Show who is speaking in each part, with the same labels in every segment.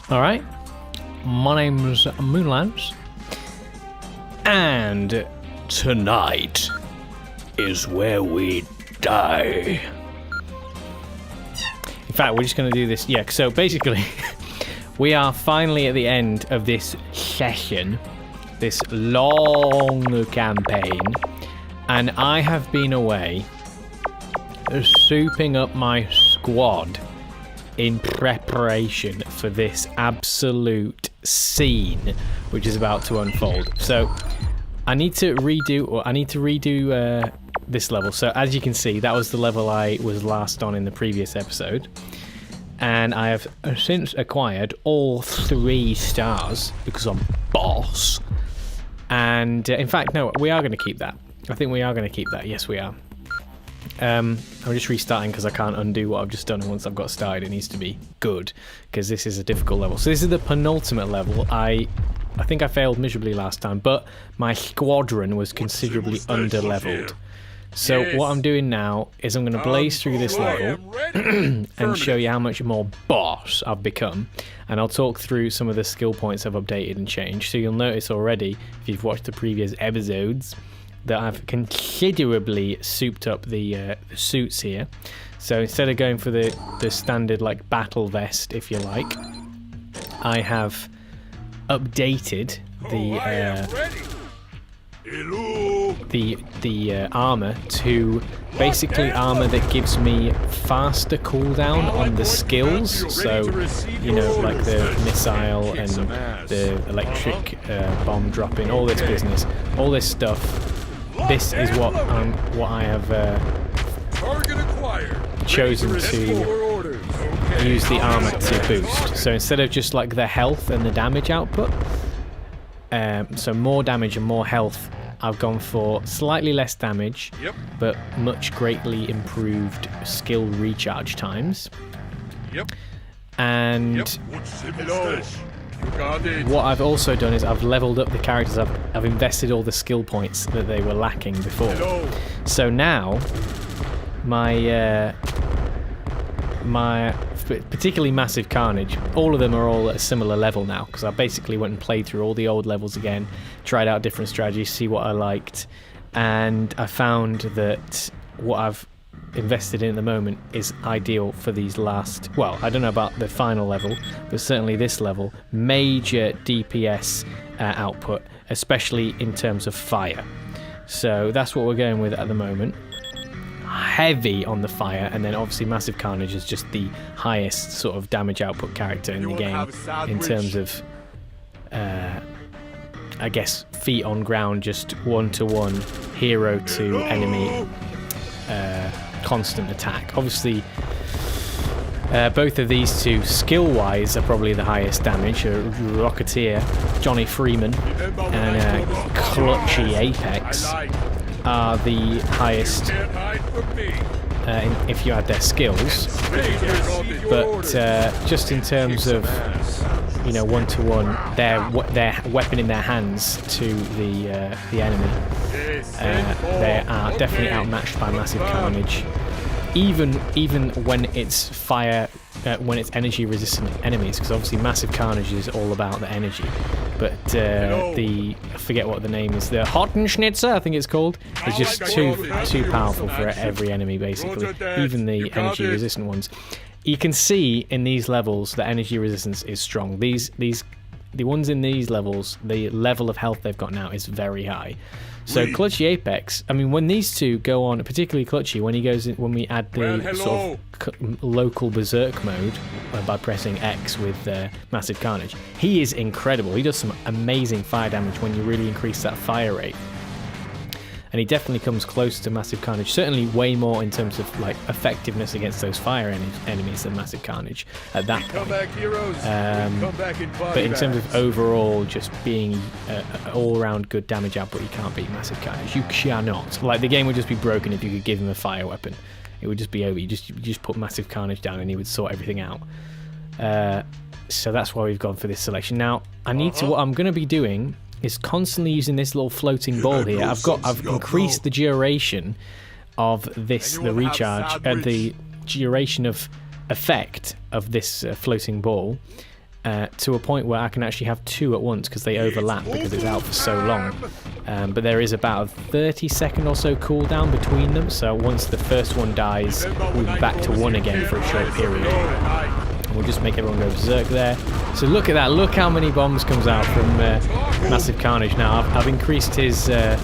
Speaker 1: Alright, my name's Moonlands, and tonight is where we die. In fact, we're just going to do this, so basically, we are finally at the end of this session, this long campaign, and I have been away souping up my squad in preparation for this absolute scene which is about to unfold. So I need to redo this level. So as you can see, that was the level I was last on in the previous episode, and I have since acquired all 3 stars because I'm boss. And in fact, no, we are going to keep that. I think we are going to keep that. Yes, we are. I'm just restarting because I can't undo what I've just done, and once I've got started it needs to be good, because this is a difficult level. So this is the penultimate level. I think I failed miserably last time, but my squadron was considerably under-leveled. So what I'm doing now is I'm going to blaze through this level and show you how much more boss I've become, and I'll talk through some of the skill points I've updated and changed. So you'll notice already, if you've watched the previous episodes, that I've considerably souped up the suits here. So instead of going for the standard like battle vest, if you like, I have updated the armor to basically armor that gives me faster cooldown on the skills. So you know, like the missile and the electric bomb dropping, all this business, all this stuff. This is what I have chosen to use the armor to boost. So instead of just like the health and the damage output, so more damage and more health, I've gone for slightly less damage, but much greatly improved skill recharge times. And what I've also done is I've leveled up the characters. I've invested all the skill points that they were lacking before. So now my particularly Massive Carnage, all of them are all at a similar level now, because I basically went and played through all the old levels again, tried out different strategies, see what I liked, and I found that what I've invested in at the moment is ideal for these last, well, I don't know about the final level, but certainly this level, major DPS output, especially in terms of fire. So that's what we're going with at the moment. Heavy on the fire, and then obviously Massive Carnage is just the highest sort of damage output character in the game in terms of I guess feet on ground, just one-to-one hero to enemy constant attack. Obviously both of these two skill-wise are probably the highest damage. Rocketeer Johnny Freeman and Clutchy Apex are the highest if you add their skills, but just in terms of, you know, one-to-one, their weapon in their hands to the enemy, they are definitely outmatched by Massive Carnage, even when it's fire, when it's energy resistant enemies, because obviously Massive Carnage is all about the energy, but I forget what the name is, the Hottenschnitzer I think it's called, is just too powerful for every enemy basically, even the energy resistant ones. You can see in these levels that energy resistance is strong. The ones in these levels, the level of health they've got now is very high. So Clutchy Apex, I mean, when these two go on, particularly Clutchy, when he goes in, when we add the sort of local berserk mode by pressing X with Massive Carnage, he is incredible. He does some amazing fire damage when you really increase that fire rate. And he definitely comes close to Massive Carnage, certainly way more in terms of like effectiveness against those fire enemies than Massive Carnage at that point. But in terms of overall just being an all-round good damage output, you can't beat Massive Carnage. You cannot. Like, the game would just be broken if you could give him a fire weapon. It would just be over. You just put Massive Carnage down and he would sort everything out. So that's why we've gone for this selection. Now, what I'm going to be doing is constantly using this little floating ball here. I've increased the duration of this, the recharge, the duration of effect of this floating ball to a point where I can actually have 2 at once because they overlap because it's out for so long. But there is about a 30-second or so cooldown between them, so once the first one dies, we'll be back to 1 again for a short period. And we'll just make everyone go berserk there. So look at that, look how many bombs comes out from Massive Carnage. Now I've increased his the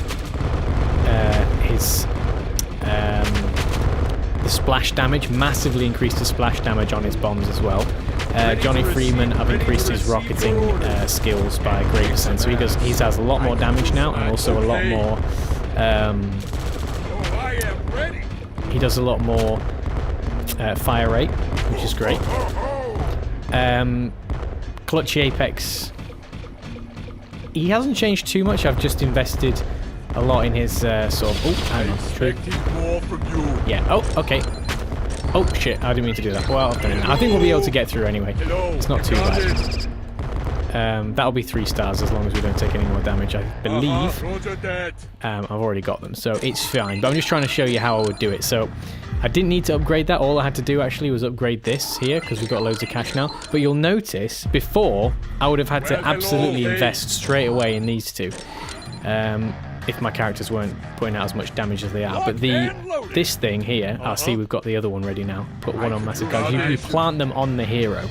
Speaker 1: splash damage, massively increased the splash damage on his bombs as well. Johnny Freeman, I've increased his rocketing skills by a great percent, so he has a lot more damage now, and also a lot more. He does a lot more fire rate, which is great. Clutchy Apex. He hasn't changed too much. I've just invested a lot in his sort of. Oh, hang on. True. Yeah. Oh, okay. Oh shit! I didn't mean to do that. Well, I've done it now. I think we'll be able to get through anyway. It's not too bad. That'll be 3 stars as long as we don't take any more damage, I believe. I've already got them, so it's fine. But I'm just trying to show you how I would do it. So I didn't need to upgrade that. All I had to do actually was upgrade this here because we've got loads of cash now. But you'll notice before I would have had to absolutely invest straight away in these 2. If my characters weren't putting out as much damage as they are. But this thing here, I'll see we've got the other one ready now. Put one on Massive Carnage. You plant them on the hero.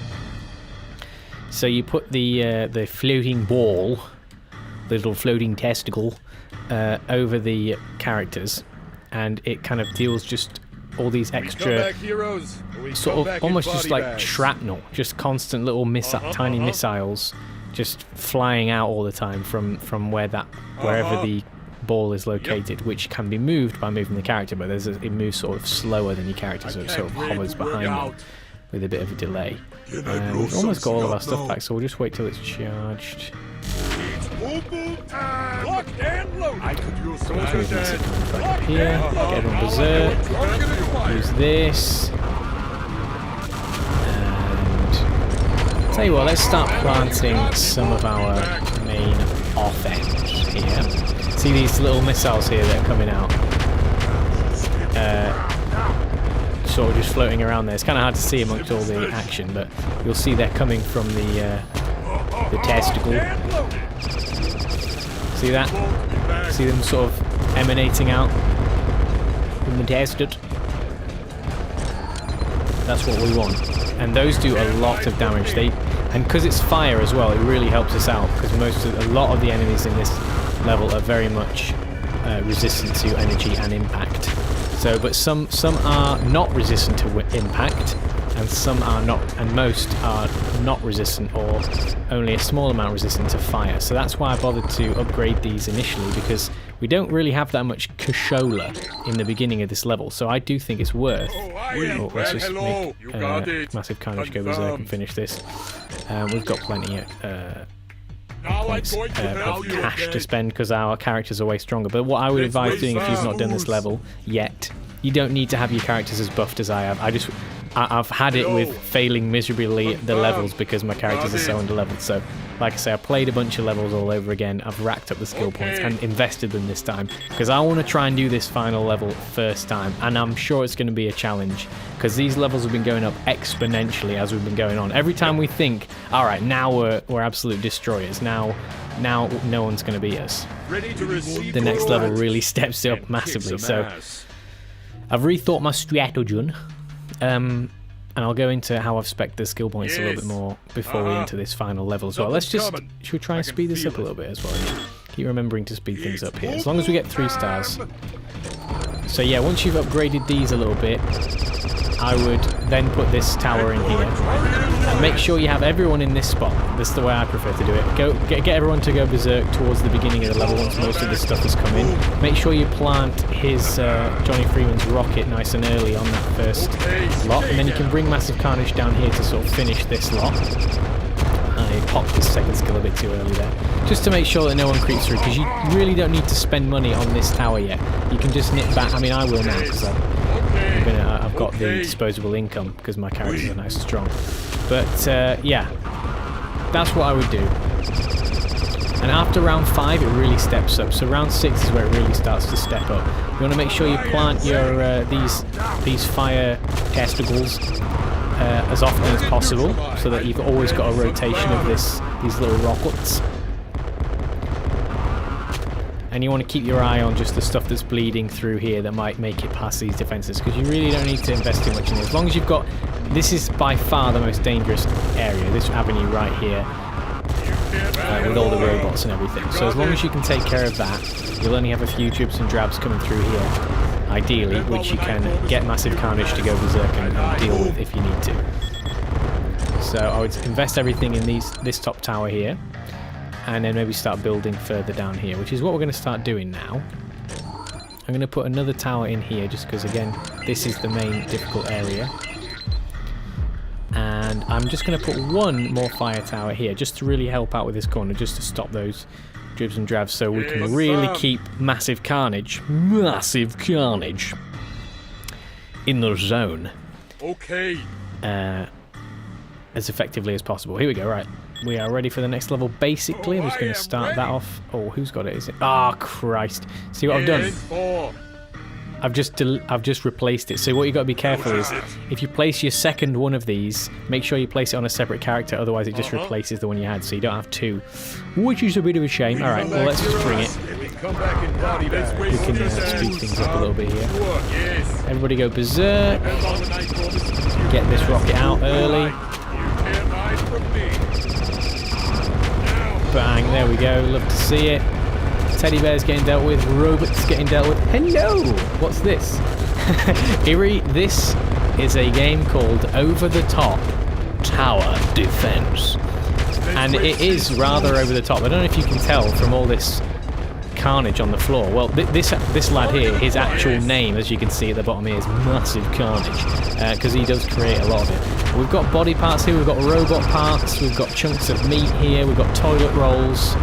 Speaker 1: So you put the floating ball, the little floating testicle, over the characters, and it kind of deals just all these extra, sort of almost just like shrapnel, just constant little tiny missiles, just flying out all the time from wherever the ball is located, which can be moved by moving the character, but it moves sort of slower than your character, so it sort of hovers behind them with a bit of a delay. We've almost got all of our stuff back, so we'll just wait till it's charged. Back here, get everyone berserk. Use this. And tell you what, let's start planting some of our main offense here. See these little missiles here that are coming out? Sort of just floating around there. It's kind of hard to see amongst all the action, but you'll see they're coming from the testicle. See that? See them sort of emanating out from the tested. That's what we want. And those do a lot of damage. And because it's fire as well, it really helps us out, because a lot of the enemies in this level are very much resistant to energy and impact. So, but some are not resistant to impact, and some are not, and most are not resistant, or only a small amount resistant to fire. So that's why I bothered to upgrade these initially, because we don't really have that much Kashola in the beginning of this level. So I do think it's worth. Let's just make Massive Carnage go berserk and finish this. We've got plenty of cash to spend because our characters are way stronger. But what I would advise doing if you've not done this level yet, you don't need to have your characters as buffed as I have. I've had it with failing miserably the levels because my characters are so underleveled. So, like I say, I played a bunch of levels all over again. I've racked up the skill points and invested them this time because I want to try and do this final level first time, and I'm sure it's going to be a challenge because these levels have been going up exponentially as we've been going on. Every time we think, all right, now we're absolute destroyers. Now no one's going to beat us. The next level really steps it up massively. So I've rethought my strategy. And I'll go into how I've spec'd the skill points a little bit more before we enter this final level as well. Should we try and speed this up a little bit as well? Keep remembering to speed things up here, as long as we get 3 stars. So yeah, once you've upgraded these a little bit, I would then put this tower in here. And make sure you have everyone in this spot. This is the way I prefer to do it. Get everyone to go berserk towards the beginning of the level once most of this stuff has come in. Make sure you plant his Johnny Freeman's rocket nice and early on that first lot, and then you can bring Massive Carnage down here to sort of finish this lot. I popped his second skill a bit too early there, just to make sure that no one creeps through, because you really don't need to spend money on this tower yet. You can just nip back. I mean, I will now because I've got the disposable income because my characters are nice and strong. But yeah, that's what I would do. And after round 5, it really steps up. So round 6 is where it really starts to step up. You want to make sure you plant your these fire testicles as often as possible, so that you've always got a rotation of these little rockets. And you want to keep your eye on just the stuff that's bleeding through here that might make it past these defenses, because you really don't need to invest too much in it. As long as you've got... This is by far the most dangerous area, this avenue right here, with all the robots and everything. So as long as you can take care of that, you'll only have a few dribs and drabs coming through here, ideally, which you can get massive carnage to go berserk and deal with if you need to. So I would invest everything in this top tower here, and then maybe start building further down here, which is what we're going to start doing now. I'm going to put another tower in here, just because, again, this is the main difficult area. And I'm just going to put one more fire tower here, just to really help out with this corner, just to stop those dribs and drabs, so we can really keep massive carnage in the zone.
Speaker 2: Okay.
Speaker 1: As effectively as possible. Here we go, right. We are ready for the next level, basically. I'm just going to start that off. Oh, who's got it? Is it? Ah, oh, Christ. See what I've done? I've just replaced it. So what you got to be careful is, if you place your second one of these, make sure you place it on a separate character, otherwise it just replaces the one you had, so you don't have two, which is a bit of a shame. Alright, well, let's just bring it. We can speed things up a little bit here. Everybody go berserk. Get this rocket out early. Bang, there we go, love to see it. Teddy bears getting dealt with, robots getting dealt with. Hello! What's this? Eerie, this is a game called Over the Top Tower Defense. And it is rather over the top. I don't know if you can tell from all this carnage on the floor. Well, this lad here, his actual name, as you can see at the bottom here, is Massive Carnage, because he does create a lot of it. We've got body parts here, we've got robot parts, we've got chunks of meat here, we've got toilet rolls.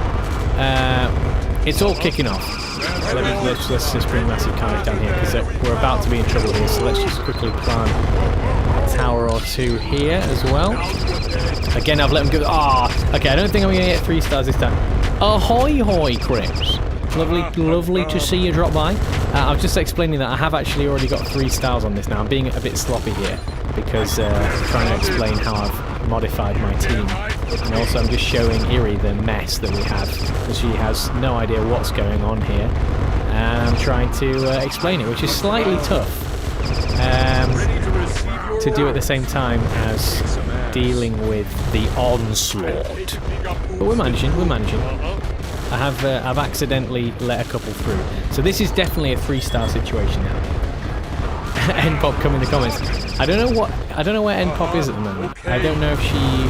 Speaker 1: It's all kicking off. Let's just bring Massive Carnage down here, because we're about to be in trouble here, so let's just quickly plant a tower or two here as well. Again, I've let them go. Okay, I don't think I'm going to get 3 stars this time. Ahoy, hoy, Crips. Lovely to see you drop by. I was just explaining that I have actually already got 3 stars on this now. I'm being a bit sloppy here, because I'm trying to explain how I've modified my team. And also I'm just showing Eerie the mess that we have, because she has no idea what's going on here. And I'm trying to explain it, which is slightly tough to do at the same time as dealing with the onslaught. But we're managing. I've accidentally let a couple through. So this is definitely a 3-star situation now. Npop, come in the comments. I don't know where Npop is at the moment. I don't know if she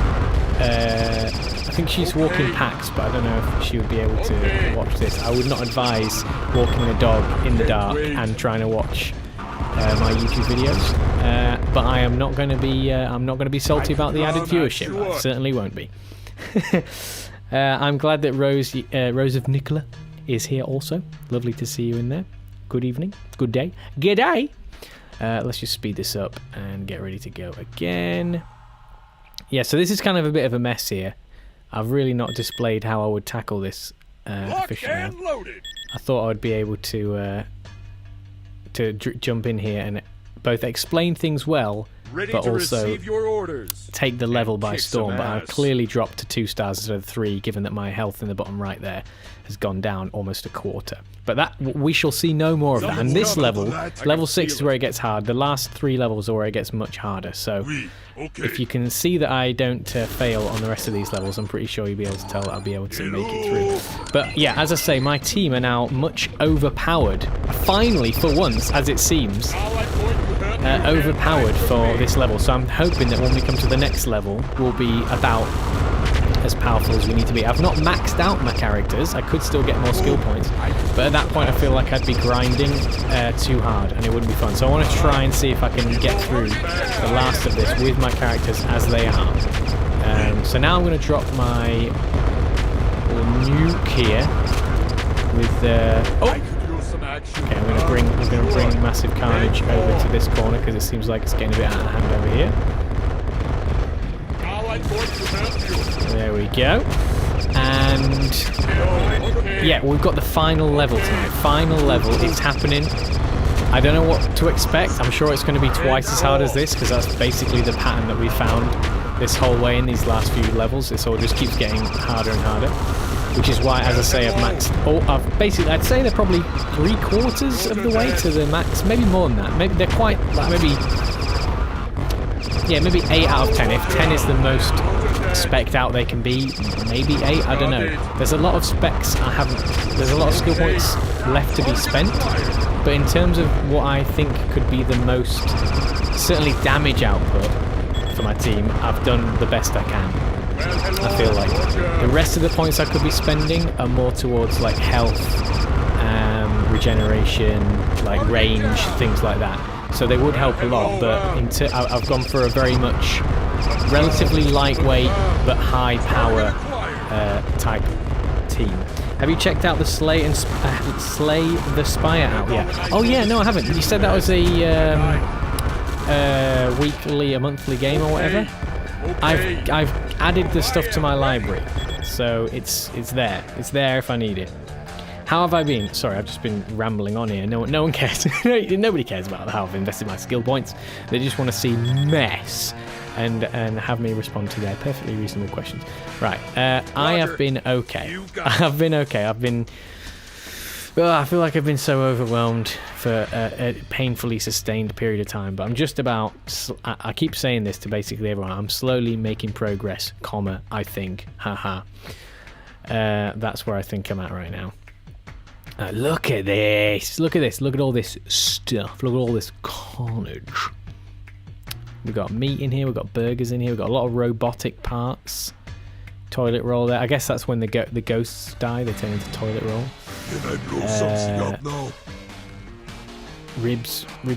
Speaker 1: I think she's walking packs, but I don't know if she would be able to watch this. I would not advise walking a dog in the dark and trying to watch my YouTube videos. But I am not going to be I'm not going to be salty about the added viewership. I certainly won't be. I'm glad that Rose of Nicola is here also. Lovely to see you in there. Good evening. Good day. G'day. Let's just speed this up and get ready to go again. Yeah, so this is kind of a bit of a mess here. I've really not displayed how I would tackle this efficiently. I thought I would be able to jump in here and both explain things well, but also take the level by storm. But I've clearly dropped to 2 stars instead of 3, given that my health in the bottom right there has gone down almost a quarter. But that we shall see no more of that. And this level 6 is where it gets hard. The last 3 levels are where it gets much harder. So if you can see that I don't fail on the rest of these levels, I'm pretty sure you'll be able to tell that I'll be able to make it through. But yeah, as I say, my team are now much overpowered. Finally, for once, as it seems, overpowered for this level. So I'm hoping that when we come to the next level, we'll be about as powerful as we need to be. I've not maxed out my characters. I could still get more skill points, but at that point I feel like I'd be grinding too hard and it wouldn't be fun. So I want to try and see if I can get through the last of this with my characters as they are. So now I'm going to drop my little nuke here with okay, I'm going to bring Massive Carnage over to this corner, because it seems like it's getting a bit out of hand over here. There we go. And yeah, we've got the final level tonight. Final level, it's happening. I don't know what to expect. I'm sure it's going to be twice as hard as this, because that's basically the pattern that we found this whole way in these last few levels. It all just keeps getting harder and harder, which is why, as I say, I've maxed. I've basically, I'd say they're probably 3/4 of the way to the max. Maybe more than that. Maybe they're quite like maybe 8 out of 10. If 10 is the most specced out they can be, maybe 8. I don't know. There's a lot of specs I haven't. There's a lot of skill points left to be spent. But in terms of what I think could be the most, certainly damage output for my team, I've done the best I can. I feel like the rest of the points I could be spending are more towards like health, regeneration, like range, things like that. So they would help a lot. But I've gone for a very much relatively lightweight but high power type team. Have you checked out the Slay the Spire out yet? Oh yeah, no I haven't. You said that was a weekly, a monthly game or whatever. I've added the stuff to my library, so it's there. It's there if I need it. How have I been? Sorry, I've just been rambling on here. No one cares. Nobody cares about how I've invested my skill points. They just want to see mess and have me respond to their perfectly reasonable questions. Right, I have been okay. I've been okay. I feel like I've been so overwhelmed for a painfully sustained period of time, but I'm just about, I keep saying this to basically everyone, I'm slowly making progress, I think, haha. That's where I think I'm at right now. Look at this, look at all this stuff, look at all this carnage. We've got meat in here, we've got burgers in here, we've got a lot of robotic parts. Toilet roll there, I guess that's when the ghosts die, they turn into toilet roll. Rib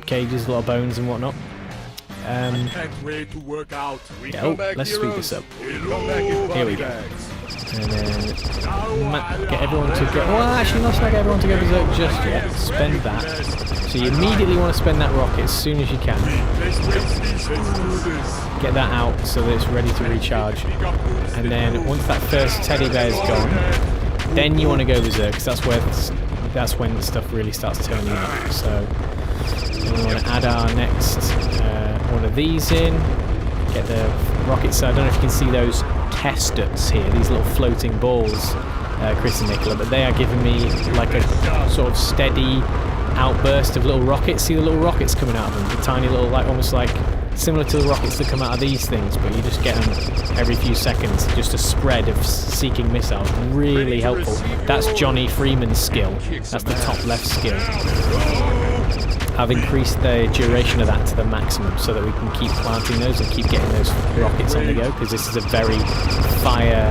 Speaker 1: cages, a lot of bones and whatnot. Let's speed this up. Here we go. And then get everyone to go. Well, actually, let's not get everyone to go berserk just yet. Spend that. So you immediately want to spend that rocket as soon as you can. Get that out so that it's ready to recharge. And then once that first teddy bear's gone, then you want to go berserk, because that's when the stuff really starts turning out. So we want to add our next one of these in. Get the rockets. So I don't know if you can see those testers here, these little floating balls, Chris and Nicola, but they are giving me like a sort of steady outburst of little rockets. See the little rockets coming out of them, the tiny little, like almost like similar to the rockets that come out of these things, but you just get them every few seconds, just a spread of seeking missiles. Really helpful. That's Johnny Freeman's skill. That's the top left skill. I've increased the duration of that to the maximum so that we can keep planting those and keep getting those rockets on the go, because this is a very fire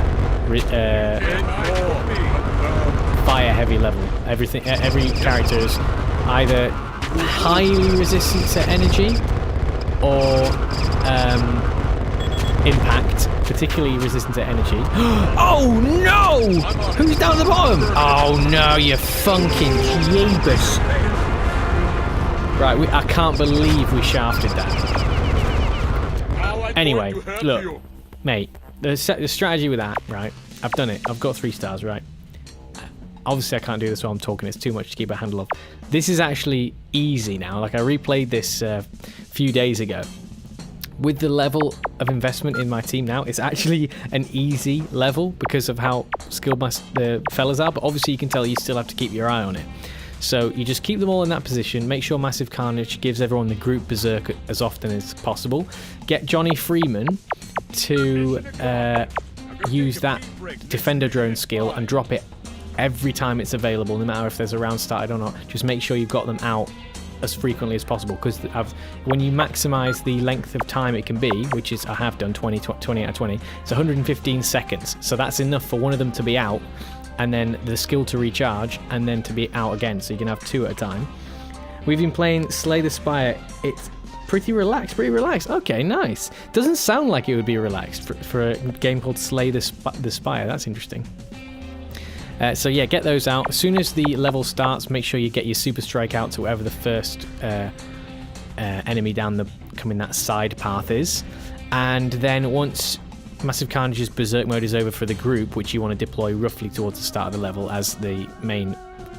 Speaker 1: heavy level. Every character is either highly resistant to energy or impact, particularly resistant to energy. Oh no! Who's down at the bottom? Oh no, you funking jeebus. Right, I can't believe we shafted that. Anyway, look, mate, the strategy with that, right, I've done it. I've got 3 stars, right? Obviously, I can't do this while I'm talking. It's too much to keep a handle of. This is actually easy now. Like, I replayed this a few days ago. With the level of investment in my team now, it's actually an easy level because of how skilled the fellas are. But obviously, you can tell you still have to keep your eye on it. So you just keep them all in that position, make sure Massive Carnage gives everyone the group berserk as often as possible. Get Johnny Freeman to use that Defender drone skill and drop it every time it's available, no matter if there's a round started or not. Just make sure you've got them out as frequently as possible, because when you maximize the length of time it can be, which is I have done 20 out of 20, it's 115 seconds. So that's enough for one of them to be out, and then the skill to recharge, and then to be out again, so you can have 2 at a time. We've been playing Slay the Spire. It's pretty relaxed. Okay, nice. Doesn't sound like it would be relaxed for a game called Slay the Spire. That's interesting. So yeah, get those out. As soon as the level starts, make sure you get your Super Strike out to wherever the first enemy down coming that side path is. And then once Massive Carnage's Berserk mode is over for the group, which you want to deploy roughly towards the start of the level as the main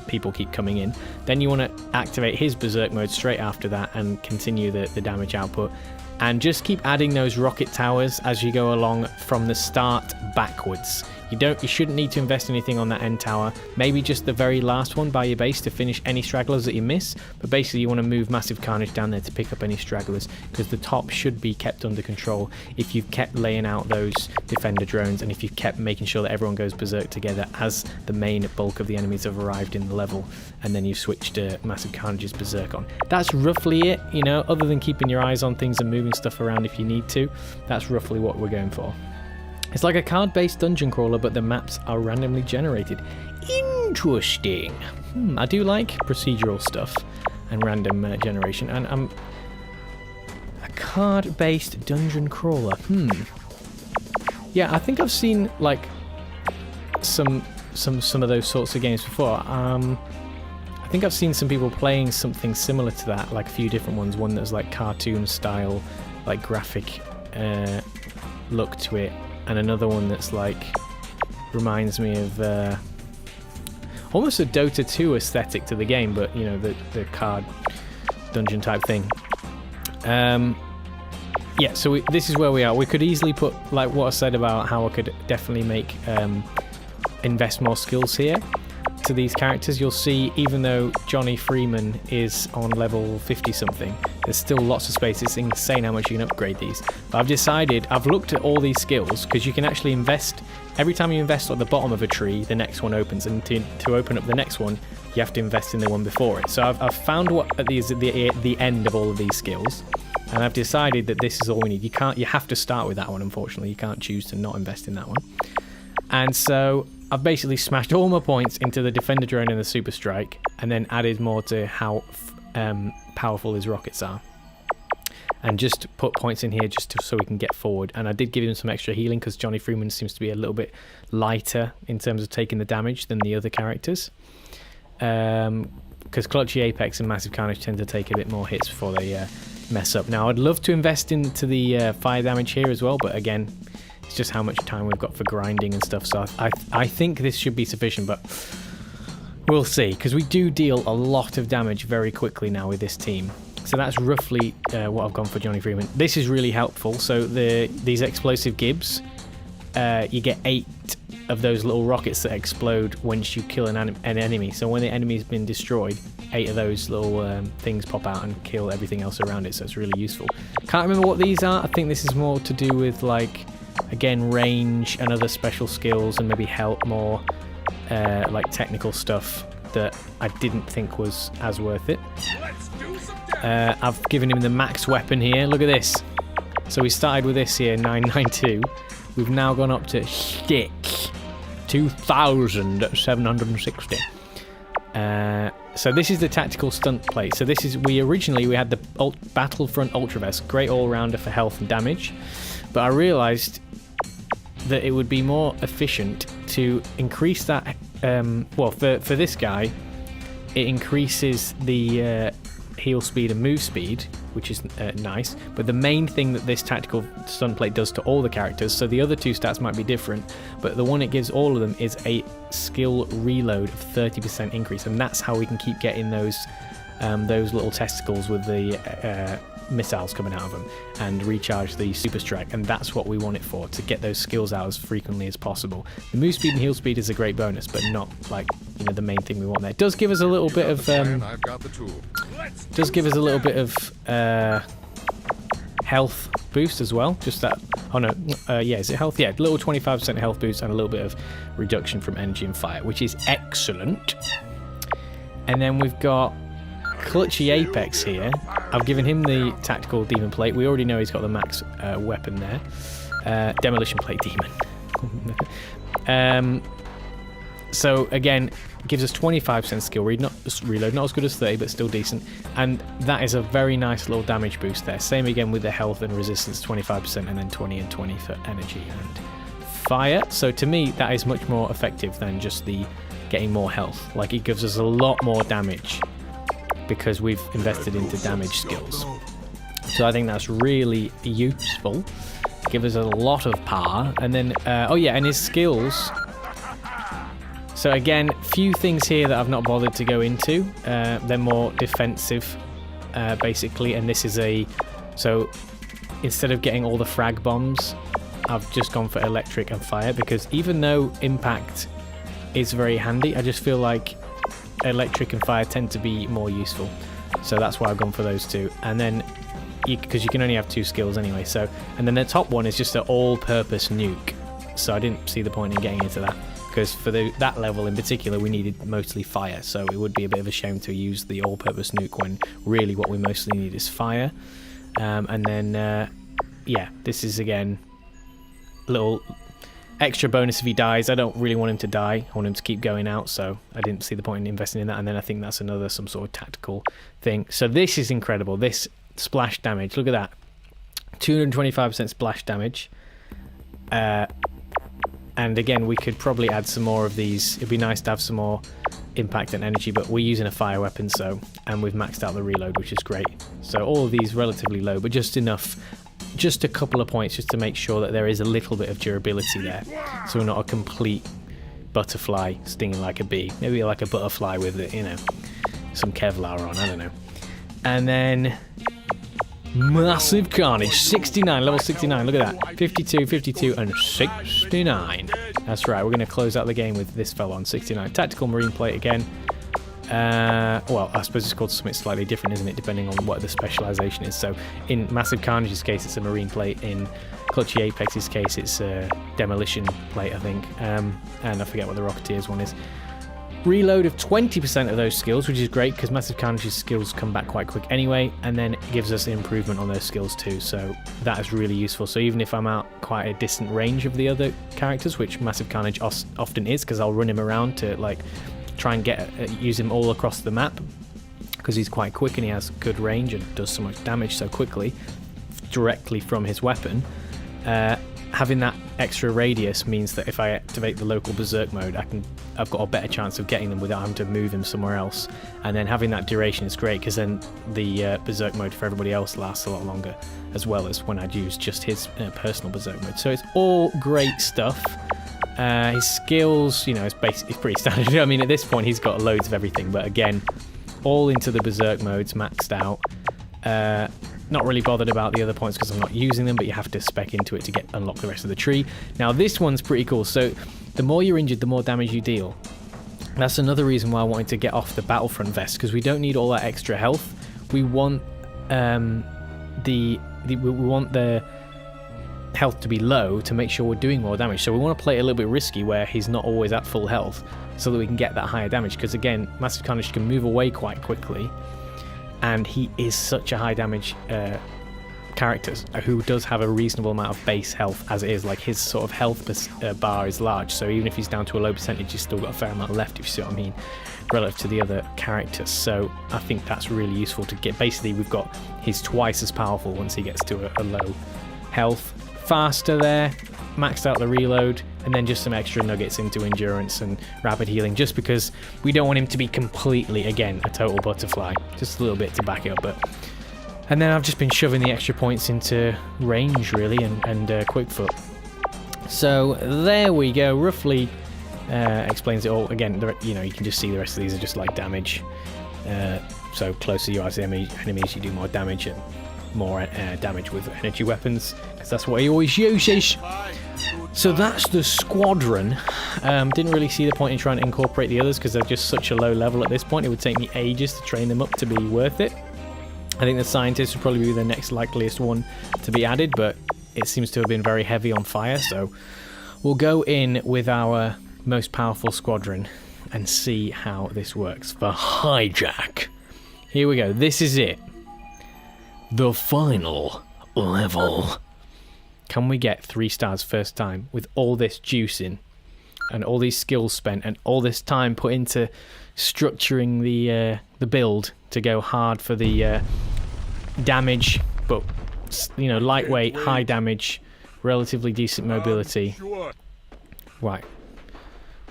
Speaker 1: people keep coming in. Then you want to activate his berserk mode straight after that and continue the damage output. And just keep adding those rocket towers as you go along from the start backwards. You shouldn't need to invest anything on that end tower. Maybe just the very last one by your base to finish any stragglers that you miss. But basically you want to move Massive Carnage down there to pick up any stragglers, because the top should be kept under control if you've kept laying out those defender drones, and if you've kept making sure that everyone goes berserk together as the main bulk of the enemies have arrived in the level, and then you've switched Massive Carnage's berserk on. That's roughly it, you know, other than keeping your eyes on things and moving stuff around if you need to. That's roughly what we're going for. It's like a card-based dungeon crawler, but the maps are randomly generated. Interesting. I do like procedural stuff and random generation, and a card-based dungeon crawler. Yeah, I think I've seen like some of those sorts of games before. I think I've seen some people playing something similar to that, like a few different ones. One that's like cartoon style, like graphic look to it. And another one that's like, reminds me of almost a Dota 2 aesthetic to the game, but you know, the card dungeon type thing. Yeah, so this is where we are. We could easily put, like what I said about how I could definitely make invest more skills here to these characters. You'll see, even though Johnny Freeman is on level 50 something, there's still lots of space. It's insane how much you can upgrade these. But I've decided, I've looked at all these skills, because you can actually invest, every time you invest at the bottom of a tree, the next one opens, and to open up the next one, you have to invest in the one before it. So I've found what is at the end of all of these skills, and I've decided that this is all we need. You have to start with that one, unfortunately. You can't choose to not invest in that one. And so I've basically smashed all my points into the Defender Drone and the Super Strike, and then added more to how powerful his rockets are. And just put points in here just so we can get forward. And I did give him some extra healing, because Johnny Freeman seems to be a little bit lighter in terms of taking the damage than the other characters. Because Clutchy Apex and Massive Carnage tend to take a bit more hits before they mess up. Now, I'd love to invest into the fire damage here as well, but again, it's just how much time we've got for grinding and stuff. So I think this should be sufficient, but we'll see, because we do deal a lot of damage very quickly now with this team. So that's roughly what I've gone for Johnny Freeman. This is really helpful. So these explosive gibs, you get 8 of those little rockets that explode once you kill an enemy. So when the enemy's been destroyed, 8 of those little things pop out and kill everything else around it. So it's really useful. Can't remember what these are. I think this is more to do with, like, again, range and other special skills, and maybe help more like technical stuff that I didn't think was as worth it. I've given him the max weapon here. Look at this. So we started with this here, 992. We've now gone up to 2,760. So this is the tactical stunt plate. So this is, we had the Battlefront Ultra Vest, great all-rounder for health and damage, but I realised that it would be more efficient to increase that. Well, for this guy, it increases the heal speed and move speed, which is nice, but the main thing that this tactical stunt plate does to all the characters, so the other 2 stats might be different, but the one it gives all of them is a skill reload of 30% increase, and that's how we can keep getting those little testicles with the missiles coming out of them and recharge the Super Strike, and that's what we want it for, to get those skills out as frequently as possible. The move speed and heal speed is a great bonus, but not, like, you know, the main thing we want there. It does give us a little bit of health boost as well, just that. Oh no, yeah, is it health? Yeah, a little 25% health boost and a little bit of reduction from energy and fire, which is excellent. And then we've got Clutchy Apex here. I've given him the tactical demon plate. We already know he's got the max weapon there. Demolition plate demon. So again, gives us 25% skill reload, not as good as 30, but still decent. And that is a very nice little damage boost there. Same again with the health and resistance, 25%, and then 20 and 20 for energy and fire. So to me, that is much more effective than just the getting more health. Like, it gives us a lot more damage because we've invested into damage skills. So I think that's really useful. Give us a lot of power. And then, oh yeah, and his skills. So again, few things here that I've not bothered to go into. They're more defensive, basically, and this is so instead of getting all the frag bombs, I've just gone for electric and fire, because even though impact is very handy, I just feel like electric and fire tend to be more useful. So that's why I've gone for those two. And then, because you can only have 2 skills anyway, so, and then the top one is just an all-purpose nuke. So I didn't see the point in getting into that, because for that level in particular we needed mostly fire, so it would be a bit of a shame to use the all-purpose nuke when really what we mostly need is fire. And then yeah, this is again a little extra bonus if he dies. I don't really want him to die, I want him to keep going out, so I didn't see the point in investing in that. And then I think that's another some sort of tactical thing. So this is incredible, this splash damage, look at that, 225% splash damage. And again, we could probably add some more of these. It'd be nice to have some more impact and energy, but we're using a fire weapon, so, and we've maxed out the reload, which is great. So all of these relatively low, but just enough, just a couple of points just to make sure that there is a little bit of durability there, so we're not a complete butterfly stinging like a bee. Maybe like a butterfly with it, you know, some Kevlar on, I don't know. And then massive carnage, 69, level 69, look at that, 52, 52, and 69. That's right, we're going to close out the game with this fella on 69. Tactical marine plate again. Well, I suppose it's called something slightly different, isn't it, depending on what the specialization is. So in Massive Carnage's case, it's a marine plate. In Clutchy Apex's case, it's a demolition plate, I think. And I forget what the Rocketeer's one is. Reload of 20% of those skills, which is great because Massive Carnage's skills come back quite quick anyway, and then it gives us an improvement on those skills too, so that is really useful. So even if I'm out quite a distant range of the other characters, which Massive Carnage often is, because I'll run him around to like try and use him all across the map, because he's quite quick and he has good range and does so much damage so quickly directly from his weapon. Having that extra radius means that if I activate the local berserk mode, I've got a better chance of getting them without having to move him somewhere else. And then having that duration is great, because then the berserk mode for everybody else lasts a lot longer, as well as when I'd use just his personal berserk mode. So it's all great stuff. His skills, you know, it's pretty standard. I mean, at this point he's got loads of everything, but again, all into the berserk modes, maxed out. Not really bothered about the other points because I'm not using them, but you have to spec into it to unlock the rest of the tree. Now this one's pretty cool. So the more you're injured, the more damage you deal. That's another reason why I wanted to get off the Battlefront vest, because we don't need all that extra health. We want we want the health to be low to make sure we're doing more damage. So we want to play it a little bit risky where he's not always at full health, so that we can get that higher damage. Because again, Massive Carnage can move away quite quickly, and he is such a high damage character who does have a reasonable amount of base health as it is. Like his sort of health bar is large, so even if he's down to a low percentage, he's still got a fair amount left, if you see what I mean, relative to the other characters. So I think that's really useful to get. Basically, he's twice as powerful once he gets to a low health. Faster there, maxed out the reload, and then just some extra nuggets into endurance and rapid healing, just because we don't want him to be completely, again, a total butterfly. Just a little bit to back it up. And then I've just been shoving the extra points into range, really, and quick foot. So there we go. Roughly explains it all. Again, you know, you can just see the rest of these are just like damage. So closer you are to enemies, you do more damage, and more damage with energy weapons, because that's what he always uses. So that's the squadron. Didn't really see the point in trying to incorporate the others because they're just such a low level at this point. It would take me ages to train them up to be worth it. I think the scientist would probably be the next likeliest one to be added, but it seems to have been very heavy on fire, so we'll go in with our most powerful squadron and see how this works for hijack. Here we go. This is it. The final level. Can we get 3 stars first time with all this juice in and all these skills spent and all this time put into structuring the build to go hard for the damage, but you know, lightweight, high damage, relatively decent mobility. Right,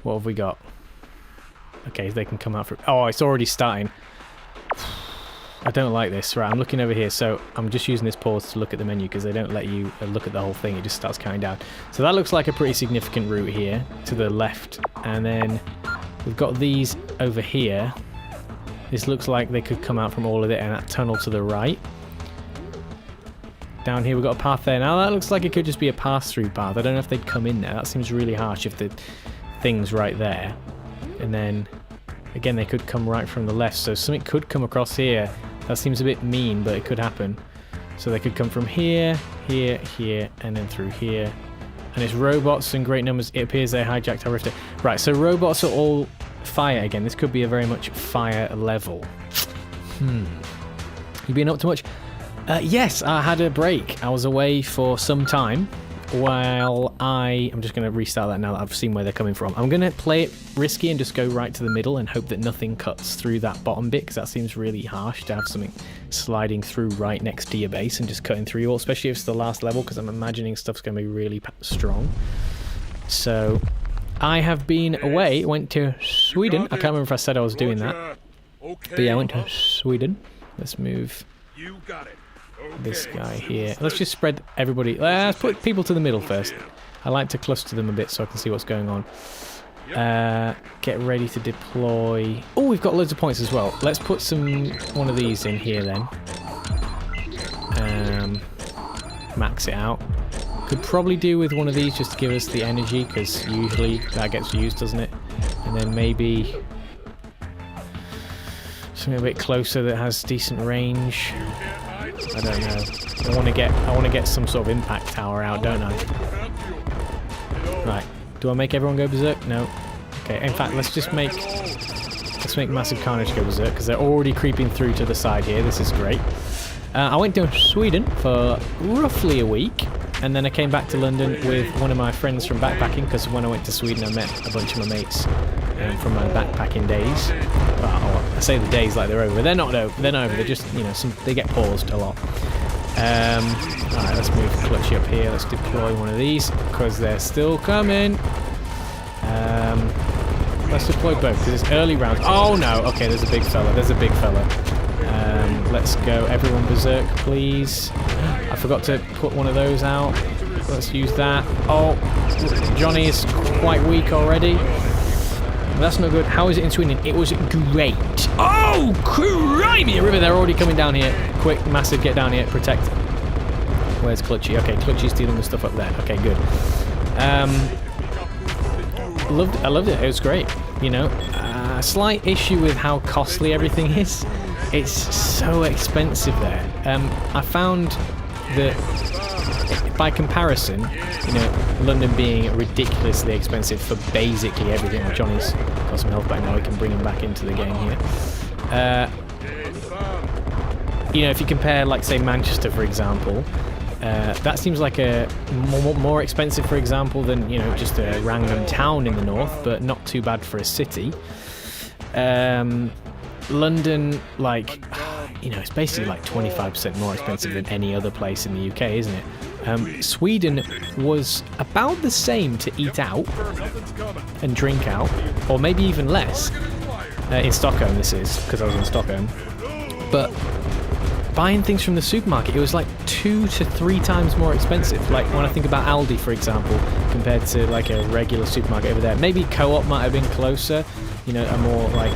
Speaker 1: what have we got? Okay, they can come out for. Oh, it's already starting. I don't like this. Right, I'm looking over here, so I'm just using this pause to look at the menu because they don't let you look at the whole thing. It just starts counting down. So that looks like a pretty significant route here to the left, and then We've got these over here. This looks like they could come out from all of it and that tunnel to the right. Down here we've got a path there. Now that looks like it could just be a pass-through path. I don't know if they'd come in there. That seems really harsh if the thing's right there. And then, again, they could come right from the left. So something could come across here. That seems a bit mean, but it could happen. So they could come from here, here, here, and then through here. And it's robots in great numbers. It appears they hijacked our rift. Right, so robots are all fire again. This could be a very much fire level. You been up to much? Yes, I had a break. I was away for some time while I'm just going to restart that now that I've seen where they're coming from. I'm going to play it risky and just go right to the middle and hope that nothing cuts through that bottom bit, because that seems really harsh to have something sliding through right next to your base and just cutting through you all, especially if it's the last level, because I'm imagining stuff's going to be really strong. So I have been away, went to Sweden. I can't remember if I said I was doing that. But yeah, I went to Sweden. Let's move this guy here. Let's just spread everybody. Let's put people to the middle first. I like to cluster them a bit so I can see what's going on. Get ready to deploy. Oh, we've got loads of points as well. Let's put one of these in here then. Max it out. Could probably do with one of these just to give us the energy, because usually that gets used, doesn't it? And then maybe something a bit closer that has decent range. I don't know. I want to get some sort of impact tower out, don't I? Right. Do I make everyone go berserk? No. Okay. In fact, let's make Massive Carnage go berserk, because they're already creeping through to the side here. This is great. I went to Sweden for roughly a week, and then I came back to London with one of my friends from backpacking, because when I went to Sweden I met a bunch of my mates from my backpacking days. Well, I say the days like they're over. They're not over. They're not over. They're just, you know, they get paused a lot. Alright, let's move Clutchy up here. Let's deploy one of these, because they're still coming. Let's deploy both, because it's early rounds. Oh no! Okay, there's a big fella. There's a big fella. Let's go. Everyone berserk, please. I forgot to put one of those out. Let's use that. Oh, Johnny is quite weak already. That's not good. How is it in Sweden? It was great. Oh, crimey! River, they're already coming down here. Quick, massive, get down here. Protect. Where's Clutchy? Okay, Clutchy's dealing with stuff up there. Okay, good. I loved it. It was great. You know, a slight issue with how costly everything is. It's so expensive there. I found that by comparison, you know, London being ridiculously expensive for basically everything. Well, Johnny's got some health back now. We can bring him back into the game here. You know, if you compare, like, say, Manchester, for example, that seems like a more expensive, for example, than, you know, just a random town in the north, but not too bad for a city. London, like, you know, it's basically like 25% more expensive than any other place in the UK, isn't it? Sweden was about the same to eat out and drink out, or maybe even less. In Stockholm, this is, because I was in Stockholm. But buying things from the supermarket, it was like 2 to 3 times more expensive. Like when I think about Aldi, for example, compared to like a regular supermarket over there. Maybe Co-op might have been closer, you know, a more like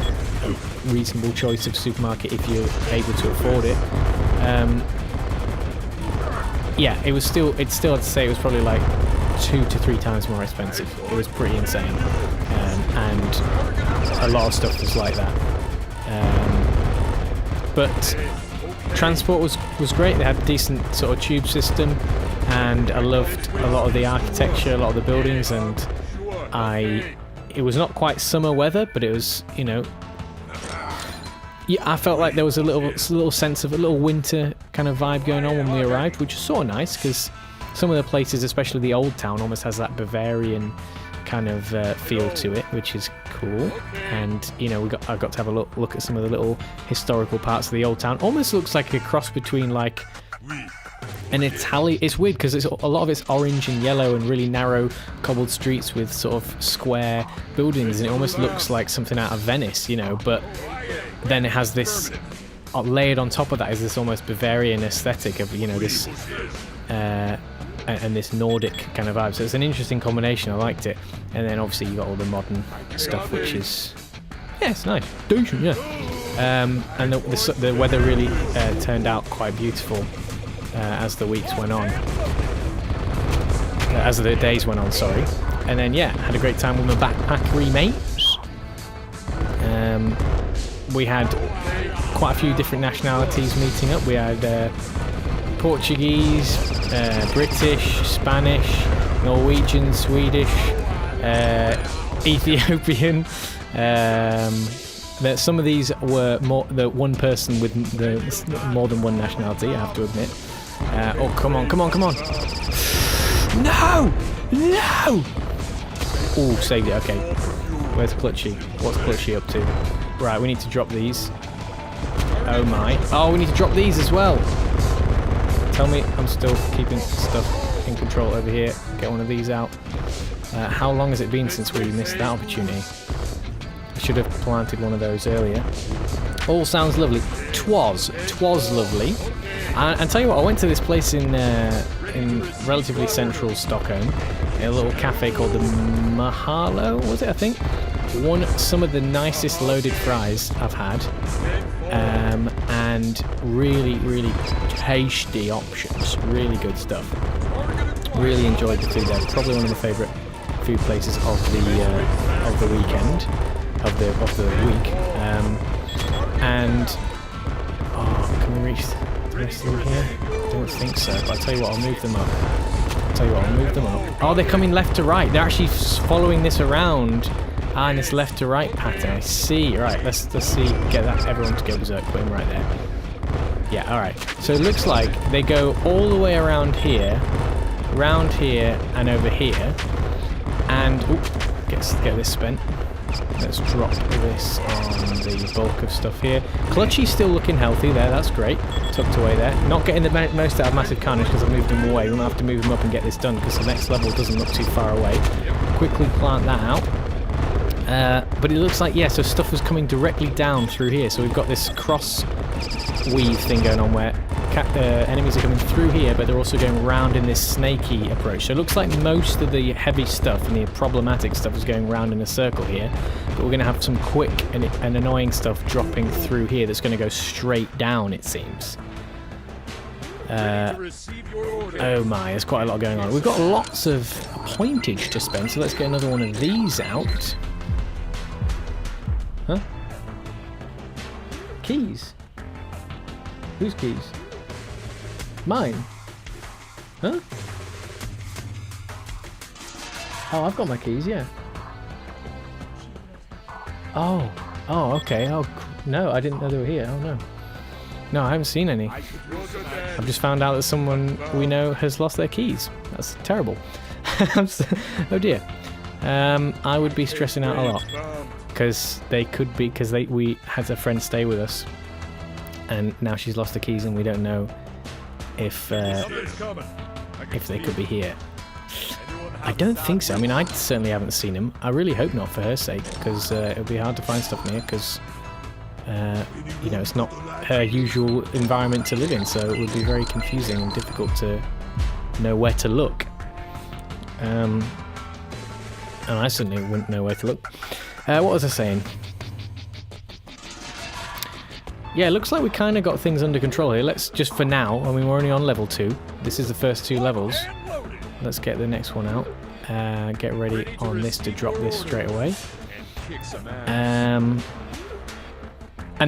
Speaker 1: reasonable choice of supermarket if you're able to afford it. Yeah, it's still I'd say it was probably like 2 to 3 times more expensive. It was pretty insane, and a lot of stuff was like that. But transport was great. They had a decent sort of tube system, and I loved a lot of the architecture, a lot of the buildings, and it was not quite summer weather, but it was, you know, yeah, I felt like there was a little sense of a little winter kind of vibe going on when we arrived, which was sort of nice, because some of the places, especially the old town, almost has that Bavarian kind of feel to it, which is cool. And you know, I got to have a look at some of the little historical parts of the old town. Almost looks like a cross between like an Italian. It's weird because a lot of it's orange and yellow and really narrow cobbled streets with sort of square buildings, and it almost looks like something out of Venice, you know. But then it has this layered on top of that is this almost Bavarian aesthetic of, you know, this and this Nordic kind of vibe. So it's an interesting combination. I liked it. And then obviously you got all the modern stuff, which is it's nice, decent, yeah. And the weather really turned out quite beautiful as the weeks went on, as the days went on. Sorry. And then had a great time with my backpackery mates. We had quite a few different nationalities meeting up. We had Portuguese, British, Spanish, Norwegian, Swedish, Ethiopian. Some of these were the one person with more than one nationality, I have to admit. Oh, come on. No! Oh, saved it, okay. Where's Clutchy? What's Clutchy up to? Right, we need to drop these. Oh my. Oh, we need to drop these as well. Tell me I'm still keeping stuff in control over here. Get one of these out. How long has it been since we missed that opportunity? I should have planted one of those earlier. All sounds lovely. Twas lovely. And tell you what, I went to this place in relatively central Stockholm, in a little cafe called the Mahalo, was it, I think? Some of the nicest loaded fries I've had, and really, really tasty options. Really good stuff. Really enjoyed the food there. Probably one of my favourite food places of the weekend, of the week. And can we reach the rest of them here? I don't think so. But I tell you what, I'll move them up. Oh, they're coming left to right. They're actually following this around. In this left to right pattern. I see. Right, let's see. Get that everyone to go berserk. Put him right there. Yeah. All right. So it looks like they go all the way around here, and over here. And get this spent. Let's drop this on the bulk of stuff here. Clutchy's still looking healthy there. That's great. Tucked away there. Not getting the most out of Massive Carnage because I've moved him away. We're gonna have to move him up and get this done because the next level doesn't look too far away. Quickly plant that out. But it looks like, so stuff was coming directly down through here. So we've got this cross weave thing going on where enemies are coming through here, but they're also going around in this snaky approach. So it looks like most of the heavy stuff and the problematic stuff is going around in a circle here. But we're going to have some quick and annoying stuff dropping through here that's going to go straight down, it seems. Oh my, there's quite a lot going on. We've got lots of pointage to spend, so let's get another one of these out. Huh? Keys? Whose keys? Mine? Huh? Oh, I've got my keys, yeah. Oh, okay. Oh, no, I didn't know they were here. Oh, no. No, I haven't seen any. I've just found out that someone we know has lost their keys. That's terrible. Oh, dear. I would be stressing out a lot. Because we had a friend stay with us, and now she's lost the keys, and we don't know if they could be here. I don't think so. I mean, I certainly haven't seen them. I really hope not, for her sake, because it'll be hard to find stuff near. Because it's not her usual environment to live in, so it would be very confusing and difficult to know where to look. And I certainly wouldn't know where to look. What was I saying? Yeah, it looks like we kind of got things under control here. Let's just, for now, I mean, we're only on level 2. This is the first 2 levels. Let's get the next one out. Get ready on this to drop this straight away. And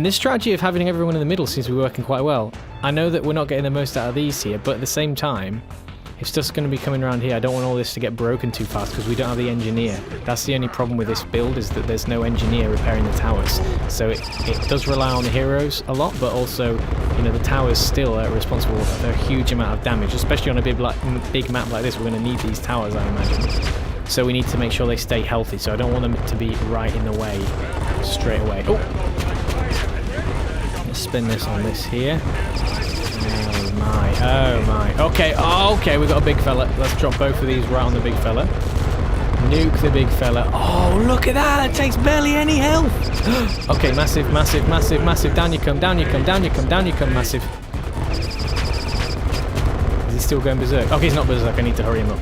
Speaker 1: this strategy of having everyone in the middle seems to be working quite well. I know that we're not getting the most out of these here, but at the same time, if stuff's going to be coming around here, I don't want all this to get broken too fast because we don't have the engineer. That's the only problem with this build, is that there's no engineer repairing the towers. So it does rely on the heroes a lot, but also, the towers still are responsible for a huge amount of damage, especially on a big map like this. We're going to need these towers, I imagine. So we need to make sure they stay healthy. So I don't want them to be right in the way straight away. Oh! Let's spin this on this here. Oh my. Okay, we got a big fella. Let's drop both of these right on the big fella. Nuke the big fella. Oh, look at that! That takes barely any health! Okay, massive. Down you come, massive. Is he still going berserk? Okay, he's not berserk. I need to hurry him up.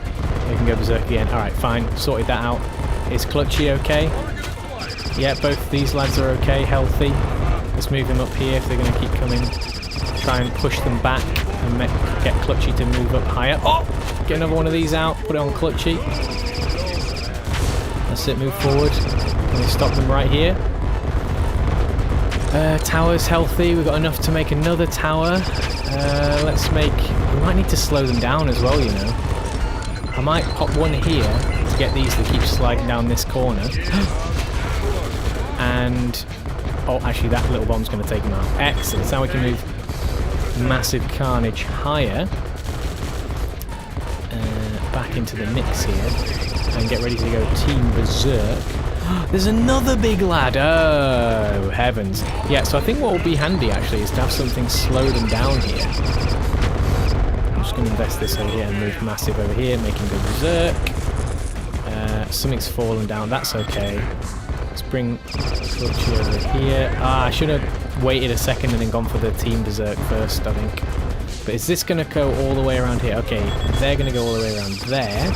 Speaker 1: He can go berserk again. Alright, fine. Sorted that out. Is Clutchy okay? Yeah, both these lads are okay, healthy. Let's move him up here if they're going to keep coming. Try and push them back and get Clutchy to move up higher. Oh! Get another one of these out. Put it on Clutchy. That's it. Move forward. Can we stop them right here? Tower's healthy. We've got enough to make another tower. Let's make... We might need to slow them down as well, you know. I might pop one here to get these to keep sliding down this corner. And... Oh, actually, that little bomb's going to take them out. Excellent. So now we can move Massive Carnage higher. Back into the mix here. And get ready to go Team Berserk. There's another big lad! Oh, heavens. Yeah, so I think what will be handy, actually, is to have something slow them down here. I'm just going to invest this over here and move Massive over here, make him go berserk. Something's fallen down, that's okay. Let's bring Clutchy over here. I should have waited a second and then gone for the Team Berserk first, I think. But is this going to go all the way around here? Okay, they're going to go all the way around there.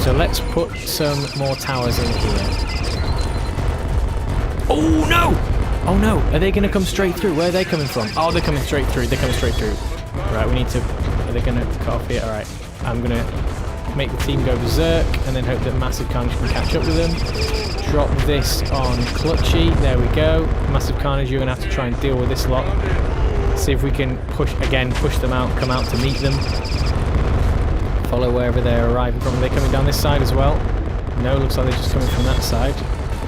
Speaker 1: So let's put some more towers in here. Oh no! Oh no! Are they going to come straight through? Where are they coming from? Oh, they're coming straight through. They're coming straight through. Right, we need to... Are they going to cut off here? Alright. I'm going to make the team go berserk and then hope that Massive Carnage can catch up with them. Drop this on Clutchy. There we go. Massive Carnage, you're going to have to try and deal with this lot. See if we can push them out, come out to meet them. Follow wherever they're arriving from. Are they coming down this side as well? No, looks like they're just coming from that side.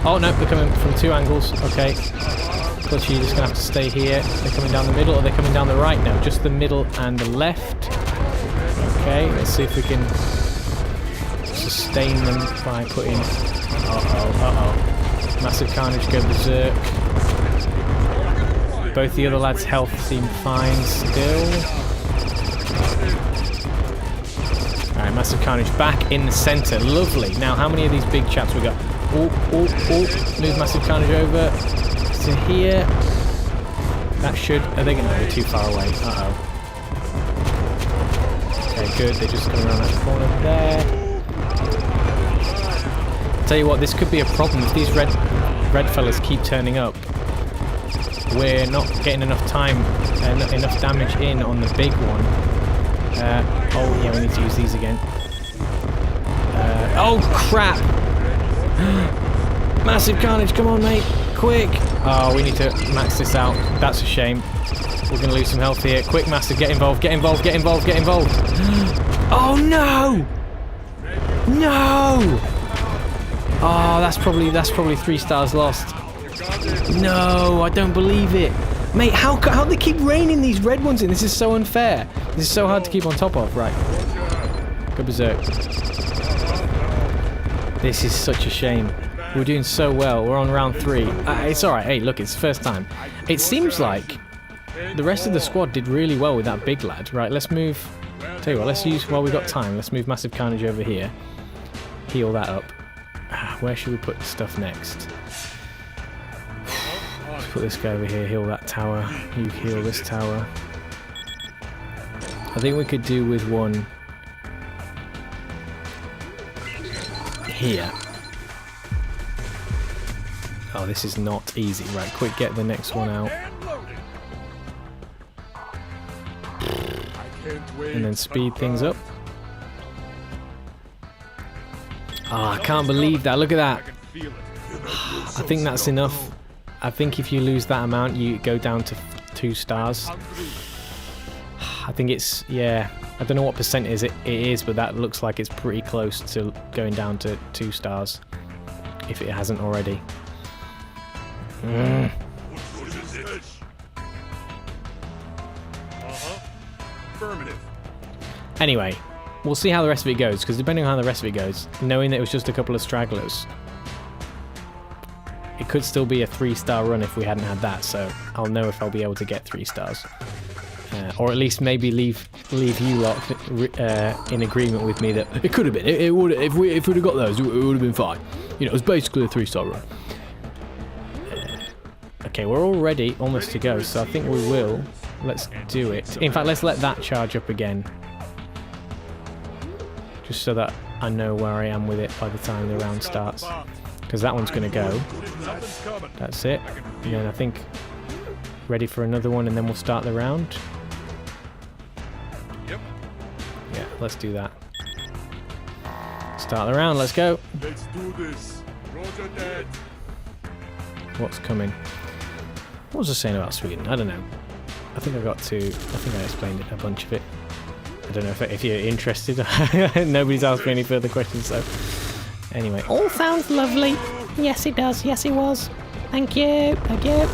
Speaker 1: Oh no, they're coming from two angles. Okay. Clutchy, you're just going to have to stay here. They're coming down the middle, or they're coming down the right now? Just the middle and the left. Okay, let's see if we can sustain them by putting... Uh-oh. Massive Carnage go berserk. Both the other lads' health seem fine still. Alright, Massive Carnage back in the centre. Lovely. Now, how many of these big chaps we got? Oh. Move Massive Carnage over to here. That should... Are they going to be too far away? Uh-oh. Okay, good. They're just coming around that corner there. Tell you what, this could be a problem if these red fellas keep turning up. We're not getting enough time, enough damage in on the big one. Oh yeah, we need to use these again. Oh crap! Massive Carnage, come on mate, quick! Oh, we need to max this out. That's a shame. We're going to lose some health here. Quick, Massive, get involved, get involved, get involved, get involved! Oh no! No! Oh, that's probably 3 stars lost. No, I don't believe it. Mate, how they keep raining these red ones in? This is so unfair. This is so hard to keep on top of. Right. Go berserk. This is such a shame. We're doing so well. We're on round 3. It's alright. Hey, look, it's the first time. It seems like the rest of the squad did really well with that big lad. Right, let's move... Tell you what, let's use... While we got time, let's move Massive Carnage over here. Heal that up. Where should we put stuff next? Let's put this guy over here, heal that tower. You heal this tower. I think we could do with one here. Oh, this is not easy. Right, quick, get the next one out. And then speed things up. Oh, I can't believe that. Look at that. I think that's enough. I think if you lose that amount, you go down to 2 stars. I think it's, yeah, I don't know what percent it is, but that looks like it's pretty close to going down to 2 stars, if it hasn't already. Anyway, we'll see how the rest of it goes, because depending on how the rest of it goes, knowing that it was just a couple of stragglers, it could still be a 3-star run if we hadn't had that, so I'll know if I'll be able to get 3 stars. Or at least maybe leave you lot in agreement with me that it could have been. It would, if we'd have got those, it would have been fine. You know, it was basically a 3-star run. Okay, we're already almost to go, so I think we will. Let's do it. In fact, let's let that charge up again. just so that I know where I am with it by the time the round starts. Because that one's going to go. That's it. And then I think ready for another one, and then we'll start the round. Yeah, let's do that. Start the round, let's go.
Speaker 2: Let's do this. Roger that.
Speaker 1: What's coming? What was I saying about Sweden? I don't know. I think I explained it, a bunch of it. I don't know if you're interested. Nobody's asked me any further questions, so... Anyway.
Speaker 3: All sounds lovely. Yes, it does. Yes, it was. Thank you. Thank you.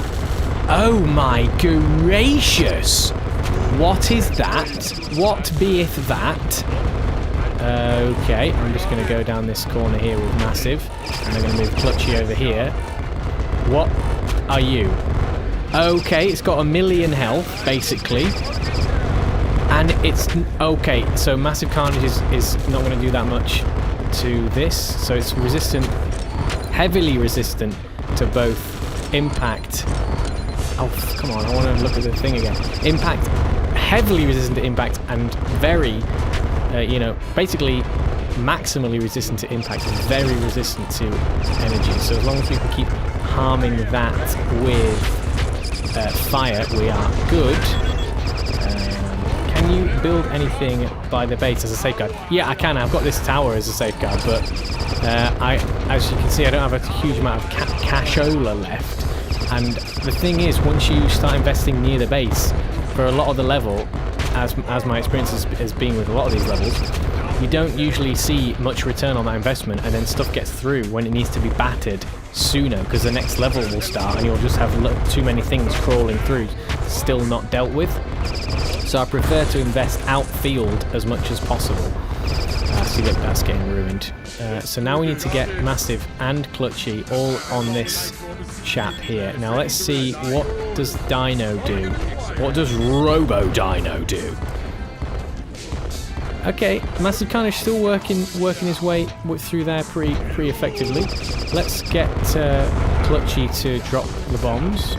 Speaker 1: Oh my gracious! What is that? What beeth that? Okay, I'm just going to go down this corner here with Massive. And I'm going to move Clutchy over here. What are you? Okay, it's got 1,000,000 health, basically. And it's... Okay, so Massive Carnage is not going to do that much to this. So it's resistant, heavily resistant to both impact... Oh, come on, I want to look at the thing again. Impact, heavily resistant to impact, and very... you know, basically maximally resistant to impact and very resistant to energy. So as long as we can keep harming that with fire, we are good. Can you build anything by the base as a safeguard? Yeah, I can. I've got this tower as a safeguard, but as you can see, I don't have a huge amount of cashola left. And the thing is, once you start investing near the base, for a lot of the level, as my experience has been with a lot of these levels, you don't usually see much return on that investment, and then stuff gets through when it needs to be battered sooner, because the next level will start and you'll just have too many things crawling through, still not dealt with. So I prefer to invest outfield as much as possible. See, look, that's getting ruined. So now we need to get Massive and Clutchy all on this chap here. Now let's see, what does Dino do? What does Robo Dino do? Okay, Massive Carnage still working his way through there pretty effectively. Let's get Clutchy to drop the bombs.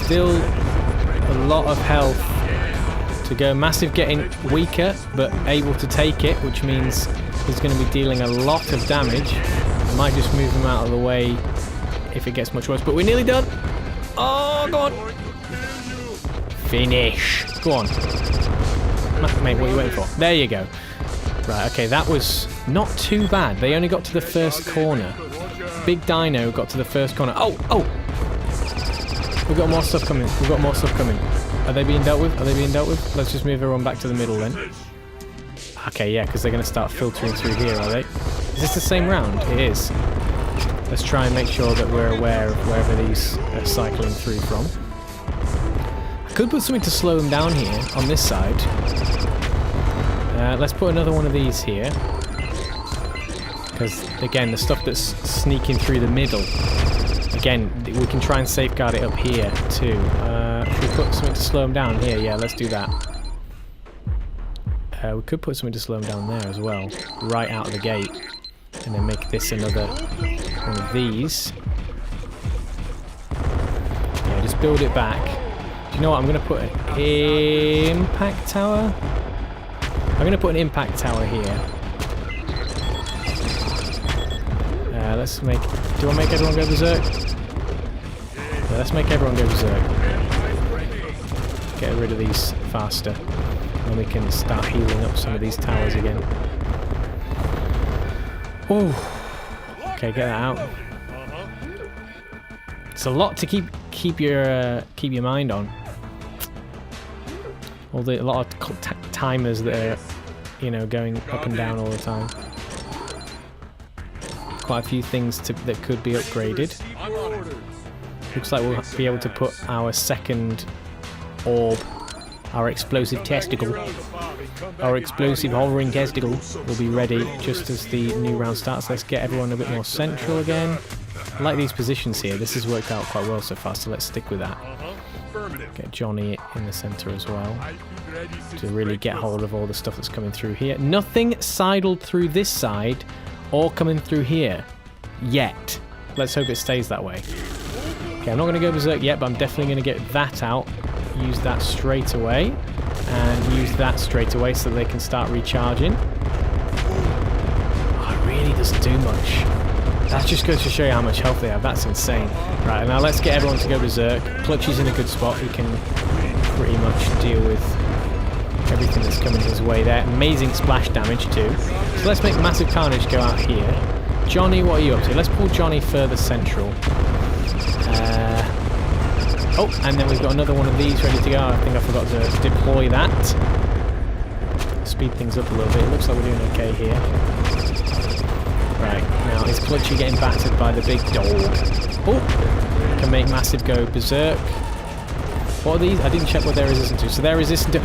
Speaker 1: Still a lot of health to go. Massive getting weaker, but able to take it, which means he's going to be dealing a lot of damage. I might just move him out of the way if it gets much worse, but we're nearly done. Oh, go on. Finish. Go on. Mate, what are you waiting for? There you go. Right, okay, that was not too bad. They only got to the first corner. Big Dino got to the first corner. Oh, oh! We've got more stuff coming. We've got more stuff coming. Are they being dealt with? Are they being dealt with? Let's just move everyone back to the middle then. Okay, yeah, because they're going to start filtering through here, are they? Is this the same round? It is. Let's try and make sure that we're aware of wherever these are cycling through from. I could put something to slow them down here, on this side. Let's put another one of these here. Because, again, the stuff that's sneaking through the middle, again, we can try and safeguard it up here, too. Should we put something to slow them down here? Yeah, let's do that. We could put something to slow them down there as well, right out of the gate. And then make this another one of these. Yeah, just build it back. Do you know what? I'm going to put an impact tower. I'm going to put an impact tower here. Let's make... Do I make everyone go berserk? Yeah, let's make everyone go berserk. Get rid of these faster. And we can start healing up some of these towers again. Oh, okay, get that out. It's a lot to keep your mind on. A lot of timers that are, you know, going up and down all the time. Quite a few things that could be upgraded. Looks like we'll be able to put our second orb, our explosive testicle. Our explosive hovering testicle will be ready just as the new round starts. Let's get everyone a bit more central again. I like these positions here. This has worked out quite well so far, so let's stick with that. Get Johnny in the centre as well to really get hold of all the stuff that's coming through here. Nothing sidled through this side or coming through here yet. Let's hope it stays that way. Okay, I'm not going to go berserk yet, but I'm definitely going to get that out use that straight away. And use that straight away so they can start recharging. Oh, it really doesn't do much. That just goes to show you how much health they have. That's insane. Right, now let's get everyone to go berserk. Clutchy's in a good spot. He can pretty much deal with everything that's coming his way there. Amazing splash damage too. So let's make Massive Carnage go out here. Johnny, what are you up to? Let's pull Johnny further central. Oh, and then we've got another one of these ready to go. I think I forgot to deploy that. Speed things up a little bit. It looks like we're doing okay here. Right, now is Clutchy getting battered by the big dog? Oh, can make Massive go berserk. What are these? I didn't check what they're resistant to. So they're resistant to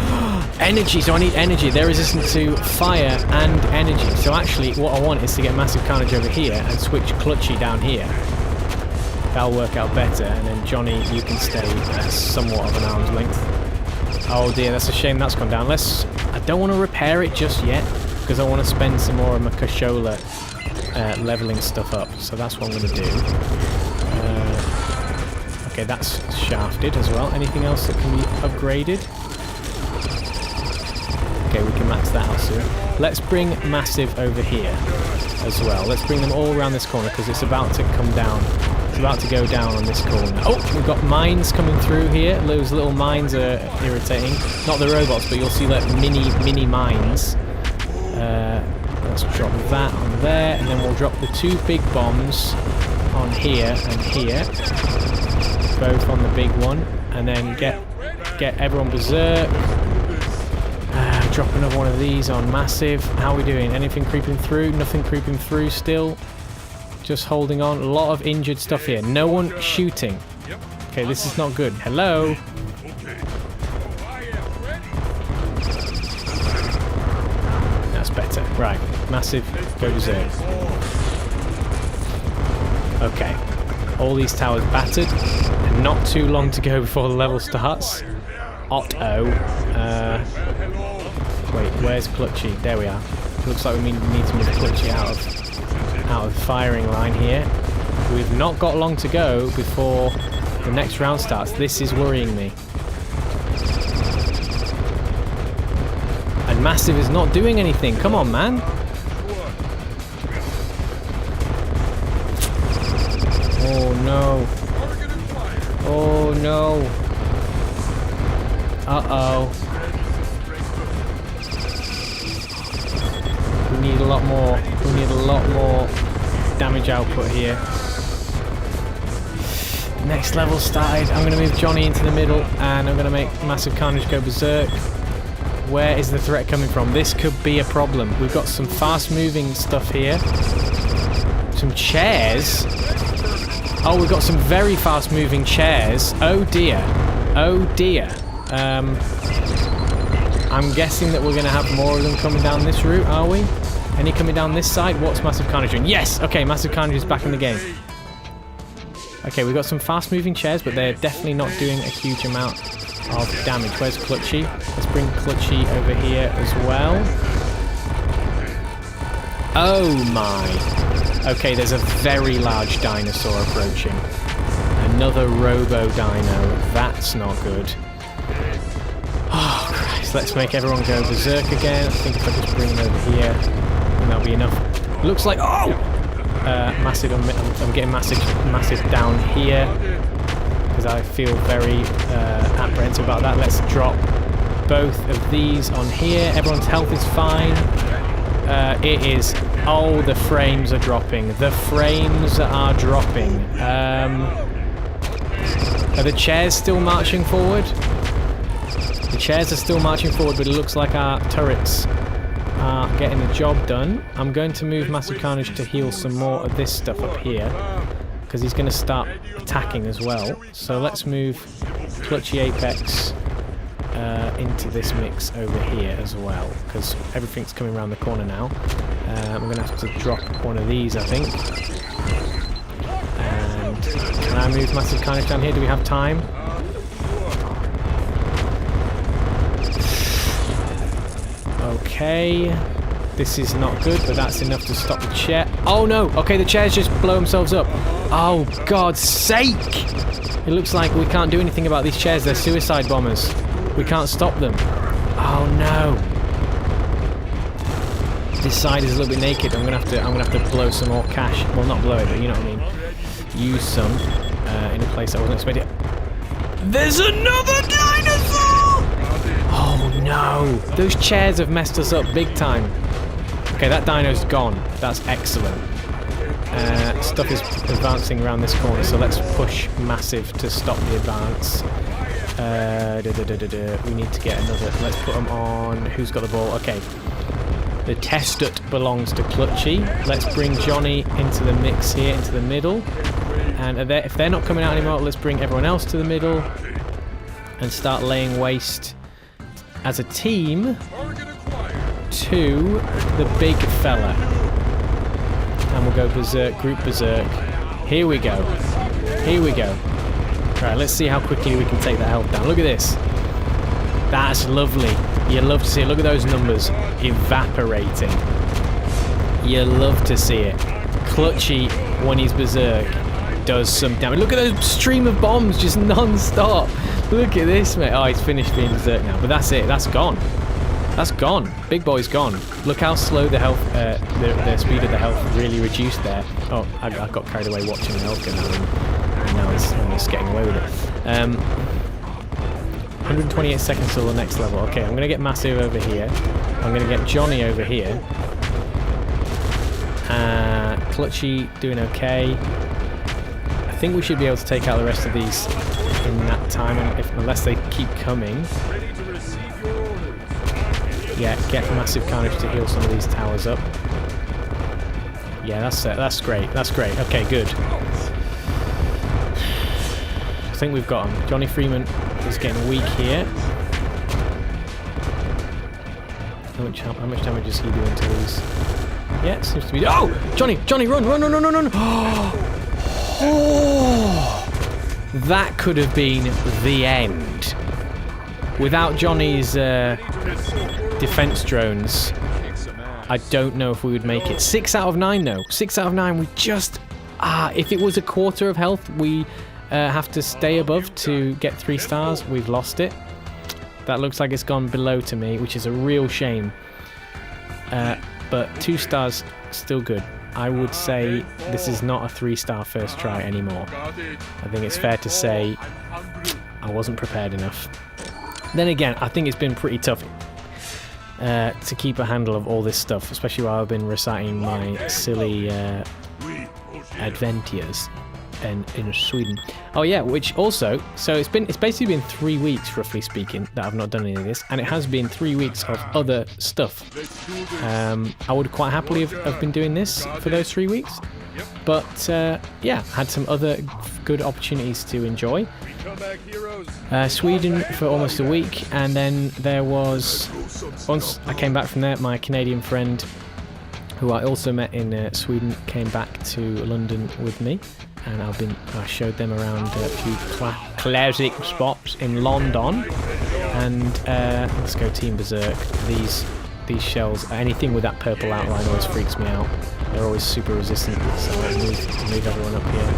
Speaker 1: energy, so I need energy. They're resistant to fire and energy. So actually what I want is to get Massive Carnage over here and switch Clutchy down here. That'll work out better, and then Johnny, you can stay somewhat of an arm's length. Oh dear, that's a shame that's gone down. I don't want to repair it just yet, because I want to spend some more of my Kashola leveling stuff up. So that's what I'm going to do. Okay, that's shafted as well. Anything else that can be upgraded? Okay, we can max that out soon. Let's bring Massive over here as well. Let's bring them all around this corner, because it's about to come down. It's about to go down on this corner. Oh, we've got mines coming through here. Those little mines are irritating. Not the robots, but you'll see like mini mines. Let's drop that on there, and then we'll drop the two big bombs on here and here. Both on the big one, and then get everyone berserk. Drop another one of these on Massive. How are we doing? Anything creeping through? Nothing creeping through still. Just holding on. A lot of injured stuff here. No one shooting. Okay, this is not good. Hello? That's better. Right. Massive. Go berserk. Okay. All these towers battered. And not too long to go before the level starts. Otto. Wait, where's Clutchy? There we are. Looks like we need to move Clutchy out of the firing line here. We've not got long to go before the next round starts. This is worrying me. And Massive is not doing anything. Come on, man. Oh no. Oh no. Uh-oh. We need a lot more. We need a lot more damage output here. Next level started. I'm going to move Johnny into the middle, and I'm going to make Massive Carnage go berserk. Where is the threat coming from? This could be a problem. We've got some fast-moving stuff here. Some chairs. Oh, we've got some very fast-moving chairs. Oh dear. Oh dear. I'm guessing that we're going to have more of them coming down this route, are we? Any coming down this side? What's Massive Carnage doing? Yes! Okay, Massive Carnage is back in the game. Okay, we've got some fast-moving chairs, but they're definitely not doing a huge amount of damage. Where's Clutchy? Let's bring Clutchy over here as well. Oh my! Okay, there's a very large dinosaur approaching. Another Robo-Dino. That's not good. Oh, Christ. Let's make everyone go berserk again. I think if I just bring them over here, then that'll be enough. Looks like... Oh! Massive. I'm getting massive down here, because I feel very apprehensive about that. Let's drop both of these on here. Everyone's health is fine. It is... Oh, the frames are dropping. The frames are dropping. Are the chairs still marching forward? The chairs are still marching forward, but it looks like our turrets are getting the job done. I'm going to move Massive Carnage to heal some more of this stuff up here, because he's going to start attacking as well. So let's move Clutchy Apex into this mix over here as well, because everything's coming around the corner now. I'm going to have to drop one of these, I think. And can I move Massive Carnage down here? Do we have time? Okay. This is not good, but that's enough to stop the chair. Oh no! Okay, the chairs just blow themselves up. Oh, God's sake! It looks like we can't do anything about these chairs. They're suicide bombers. We can't stop them. Oh no! This side is a little bit naked. I'm gonna have to blow some more cash. Well, not blow it, but you know what I mean. Use some in a place I wasn't expecting. There's another dinosaur! Oh no! Those chairs have messed us up big time. Okay, that dino's gone. That's excellent. Stuff is advancing around this corner, so let's push massive to stop the advance. We need to get another. Let's put them on. Who's got the ball? Okay. The Testet belongs to Clutchy. Let's bring Johnny into the mix here, into the middle. And if they're not coming out anymore, let's bring everyone else to the middle and start laying waste as a team to the big fella. And we'll go berserk, group berserk. Here we go. Here we go. Right, let's see how quickly we can take the health down. Look at this. That's lovely. You love to see it. Look at those numbers evaporating. You love to see it. Clutchy, when he's berserk, does some damage. Look at those stream of bombs just non-stop. Look at this, mate. Oh, he's finished being berserk now. But that's it. That's gone. That's gone. Big boy's gone. Look how slow the health, the speed of the health really reduced there. Oh, I got carried away watching the health go down, and now he's almost getting away with it. 128 seconds till the next level. Okay, I'm going to get Massive over here. I'm going to get Johnny over here. Clutchy doing okay. I think we should be able to take out the rest of these in that time, unless they keep coming. Yeah, get Massive Carnage to heal some of these towers up. Yeah, that's great. That's great. Okay, good. I think we've got him. Johnny Freeman is getting weak here. How much damage is he doing to these? Yeah, it seems to be. Oh, Johnny, run! Oh, that could have been the end. Without Johnny's defense drones, I don't know if we would make it. 6 out of 9 though. 6 out of 9. We just if it was a quarter of health, we have to stay above to get 3 stars. We've lost it. That looks like it's gone below to me, which is a real shame. But 2 stars, still good. I would say this is not a 3-star first try anymore. I think it's fair to say I wasn't prepared enough. Then again, I think it's been pretty tough to keep a handle of all this stuff, especially while I've been reciting my silly adventures in Sweden. Oh yeah, which also, so it's basically been 3 weeks, roughly speaking, that I've not done any of this, and it has been 3 weeks of other stuff. I would quite happily have been doing this for those 3 weeks, but yeah, had some other good opportunities to enjoy. Sweden for almost a week, and then there was, once I came back from there, my Canadian friend, who I also met in Sweden, came back to London with me, and I showed them around a few classic spots in London. And let's go Team Berserk. These shells, anything with that purple outline always freaks me out. They're always super resistant, so let's move everyone up here.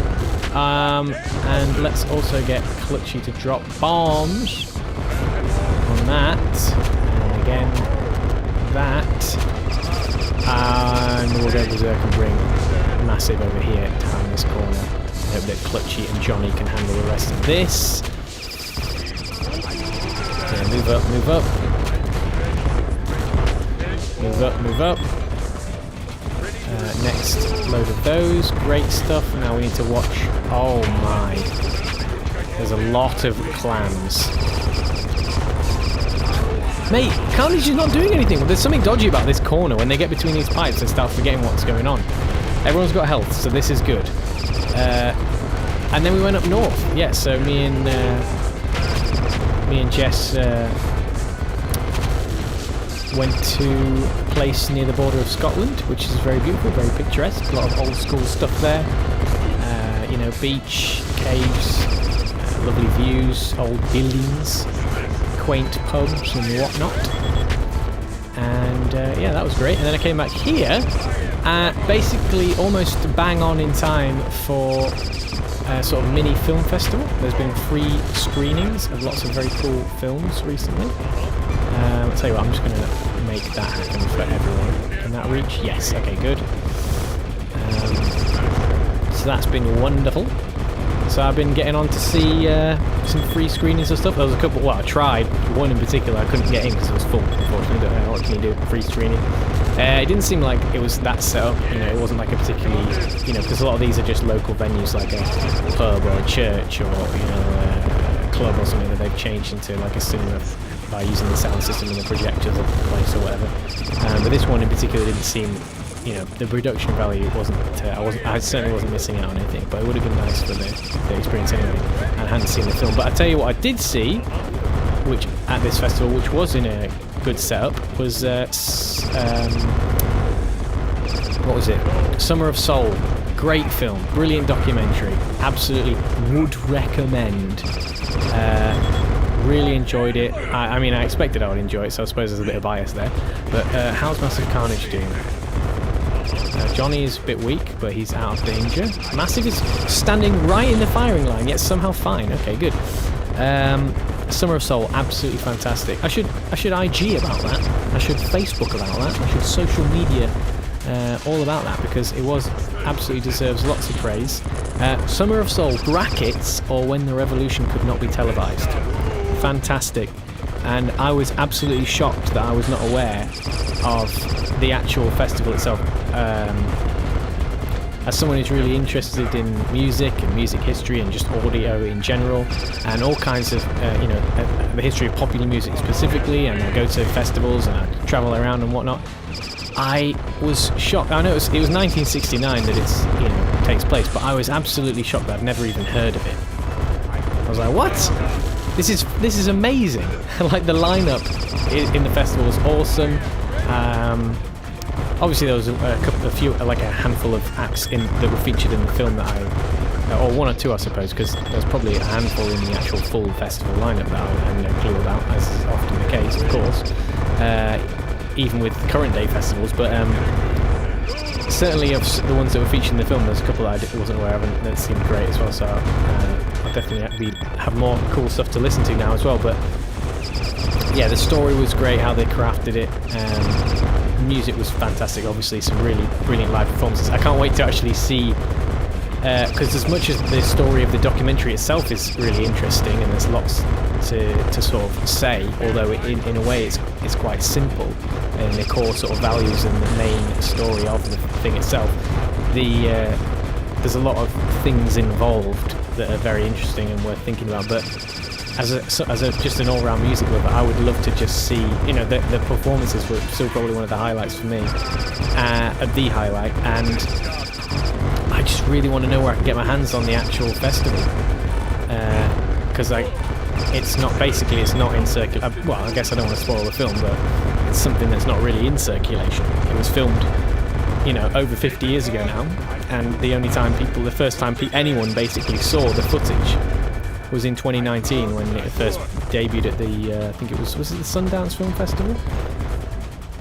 Speaker 1: And let's also get Clutchy to drop bombs on that. And again, that. And we'll go Berserk and bring Massive over here down this corner. I hope that Clutchy and Johnny can handle the rest of this. Yeah, move up. Move up. Next load of those. Great stuff. Now we need to watch. Oh my. There's a lot of clans. Mate, Carnage is not doing anything. There's something dodgy about this corner. When they get between these pipes, they start forgetting what's going on. Everyone's got health, so this is good. And then we went up north. Yeah, so me and Jess went to a place near the border of Scotland, which is very beautiful, very picturesque. A lot of old school stuff there. You know, beach, caves, lovely views, old buildings, quaint pubs and whatnot. And yeah, that was great. And then I came back here, basically almost bang on in time for a sort of mini film festival. There's been free screenings of lots of very cool films recently. I'll tell you what, I'm just going to make that happen for everyone. Can that reach? Yes, okay, good. So that's been wonderful. So I've been getting on to see some free screenings and stuff. There was a couple, well, I tried. One in particular I couldn't get in because it was full, unfortunately. Don't know what can you do, free screening. It didn't seem like it was that set up, you know, it wasn't like a particularly, you know, because a lot of these are just local venues like a pub or a church or, you know, a club or something that they've changed into like a cinema by using the sound system and the projectors of the place or whatever. But this one in particular didn't seem, you know, the production value wasn't, I certainly wasn't missing out on anything, but it would have been nice for the experience anyway, and I hadn't seen the film. But I tell you what I did see, which at this festival, which was in a good setup, was what was it? Summer of Soul. Great film, brilliant documentary, absolutely would recommend. Really enjoyed it. I mean, I expected I would enjoy it, so I suppose there's a bit of bias there. But how's Massive Carnage doing? Johnny is a bit weak, but he's out of danger. Massive is standing right in the firing line, yet somehow fine. Okay, good. Summer of Soul, absolutely fantastic. I should IG about that. I should Facebook about that. I should social media all about that, because it was absolutely deserves lots of praise. Summer of Soul, brackets, or When the Revolution Could Not Be Televised. Fantastic. And I was absolutely shocked that I was not aware of the actual festival itself. As someone who's really interested in music and music history and just audio in general, and all kinds of, you know, the history of popular music specifically, and I go to festivals and I travel around and whatnot, I was shocked. I know it was 1969 that it's, you know, takes place, but I was absolutely shocked that I'd never even heard of it. I was like, what? This is amazing. Like, the lineup in the festival was awesome. Obviously there was a handful of acts that were featured in the film that or one or two I suppose, because there's probably a handful in the actual full festival lineup that I had no clue about, as is often the case, of course, even with current day festivals. But certainly of the ones that were featured in the film, there's a couple that I wasn't aware of and that seemed great as well, so I'll definitely have more cool stuff to listen to now as well. But yeah, the story was great, how they crafted it. Music was fantastic, obviously some really brilliant live performances. I can't wait to actually see, because as much as the story of the documentary itself is really interesting and there's lots to sort of say, although in a way it's quite simple in the core sort of values and the main story of the thing itself, there's a lot of things involved that are very interesting and worth thinking about. But as just an all-round music lover, I would love to just see, you know, the performances were still probably one of the highlights for me, the highlight, and I just really want to know where I can get my hands on the actual festival, because it's not in circulation. Well, I guess I don't want to spoil the film, but it's something that's not really in circulation. It was filmed, you know, over 50 years ago now, and the first time anyone basically saw the footage was in 2019 when it first debuted at the, I think it was it the Sundance Film Festival?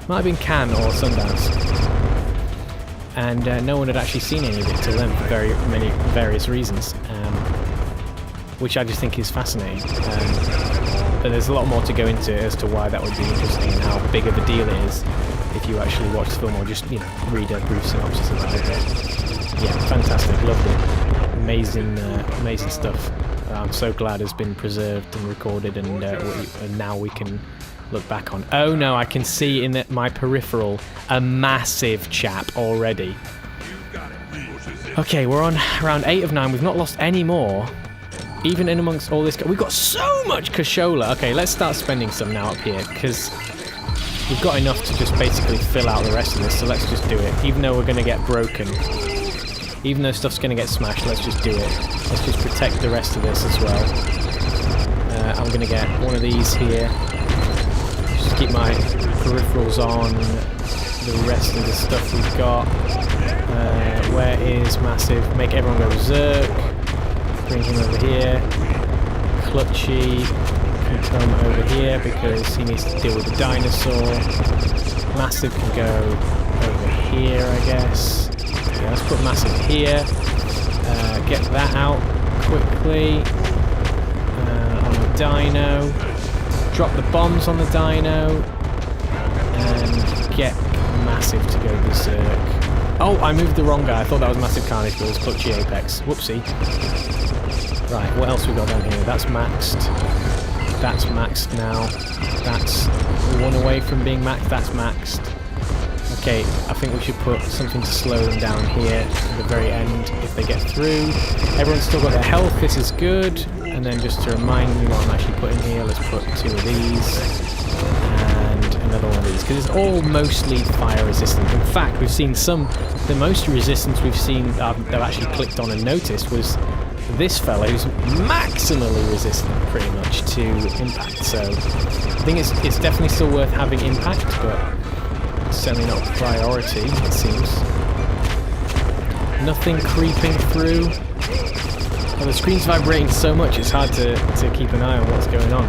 Speaker 1: Might have been Cannes or Sundance. And no one had actually seen any of it till then for very many various reasons, which I just think is fascinating. But there's a lot more to go into as to why that would be interesting and how big of a deal it is if you actually watch the film or just, you know, read a brief synopsis about it. But yeah, fantastic, loved it. Amazing stuff. I'm so glad it's been preserved and recorded, and now we can look back on. Oh no, I can see in my peripheral a massive chap already. Okay, we're on round 8 of 9. We've not lost any more. Even in amongst all this, we've got so much cashola. Okay, let's start spending some now up here, because we've got enough to just basically fill out the rest of this, so let's just do it. Even though we're going to get broken, even though stuff's going to get smashed, let's just do it. Let's just protect the rest of this as well. I'm going to get one of these here. Just keep my peripherals on the rest of the stuff we've got. Where is Massive? Make everyone go berserk. Bring him over here. Clutchy. can come over here because he needs to deal with the dinosaur. Massive can go over here, I guess. Yeah, let's put Massive here. Get that out quickly. On the dino. Drop the bombs on the dino. And get Massive to go berserk. Oh, I moved the wrong guy. I thought that was Massive Carnage, but it was Clutchy Apex. Whoopsie. Right, what else we got down here? That's maxed. That's maxed now. That's one away from being maxed. That's maxed. Okay, I think we should put something to slow them down here at the very end if they get through. Everyone's still got their health. This is good. And then just to remind me what I'm actually putting here, let's put 2 of these. And another one of these, because it's all mostly fire resistant. In fact, we've seen the most resistance we've seen that I've actually clicked on and noticed was this fellow who's maximally resistant pretty much to impact. So I think it's definitely still worth having impact, but it's certainly not a priority, it seems. Nothing creeping through. Well, the screen's vibrating so much it's hard to keep an eye on what's going on.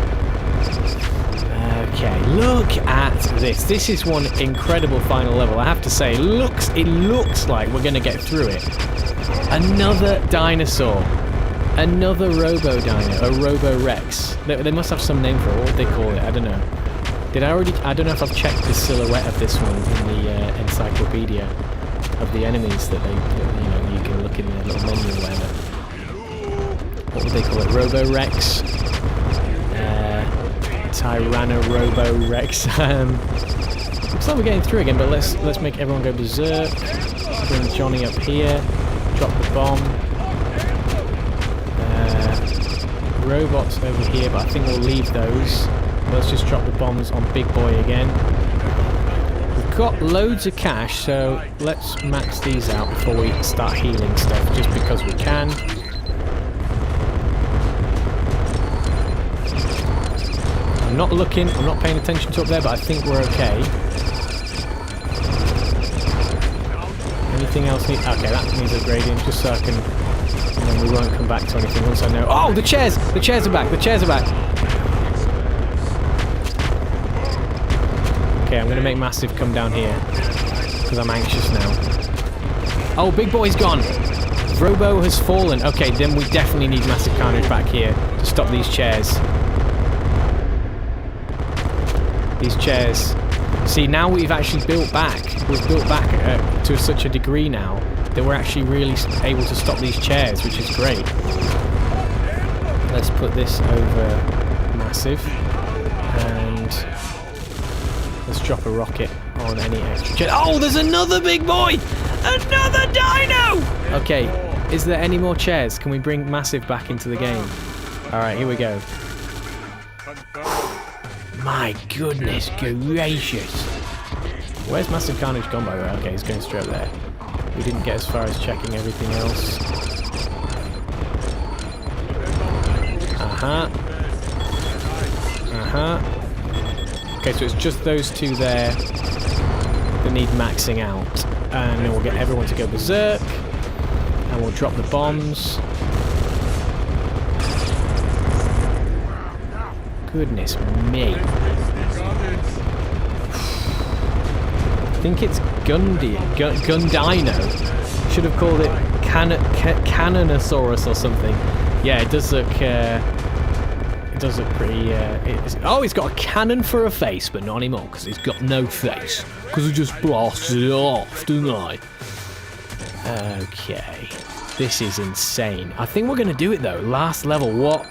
Speaker 1: Okay, look at this. This is one incredible final level. I have to say, it looks like we're going to get through it. Another dinosaur. Another Robo-Dino, a Robo-Rex. They must have some name for it. What would they call it? I don't know. I don't know if I've checked the silhouette of this one in the encyclopedia of the enemies that you can look in the little menu or whatever. What would they call it? Robo-Rex? Tyranno Robo-Rex. Looks like we're getting through again, but let's make everyone go berserk. Bring Johnny up here. Drop the bomb. Robots over here, but I think we'll leave those. Let's just drop the bombs on Big Boy again. We've got loads of cash, so let's max these out before we start healing stuff, just because we can. I'm not looking, I'm not paying attention to up there, but I think we're okay. Anything else need? Okay, that needs upgrading, just so I can... And then we won't come back to anything once I know... Oh, the chairs! The chairs are back! The chairs are back! Okay, I'm going to make Massive come down here. Because I'm anxious now. Oh, Big Boy's gone! Robo has fallen. Okay, then we definitely need Massive Carnage back here to stop these chairs. These chairs. See, now we've actually built back. We've built back to such a degree now that we're actually really able to stop these chairs, which is great. Let's put this over Massive. And let's drop a rocket on any extra chair. Oh, there's another Big Boy! Another dino! Okay, is there any more chairs? Can we bring Massive back into the game? Alright, here we go. My goodness gracious. Where's Massive Carnage gone, by the way? Okay, he's going straight up there. We didn't get as far as checking everything else. Okay, so it's just those two there that need maxing out. And then we'll get everyone to go berserk. And we'll drop the bombs. Goodness me. I think it's Gundino. Should have called it Canonosaurus or something. Yeah, it does look pretty... oh, he's got a cannon for a face, but not anymore, because he's got no face. Because he just blasted it off, didn't I? Okay. This is insane. I think we're going to do it, though. Last level, what?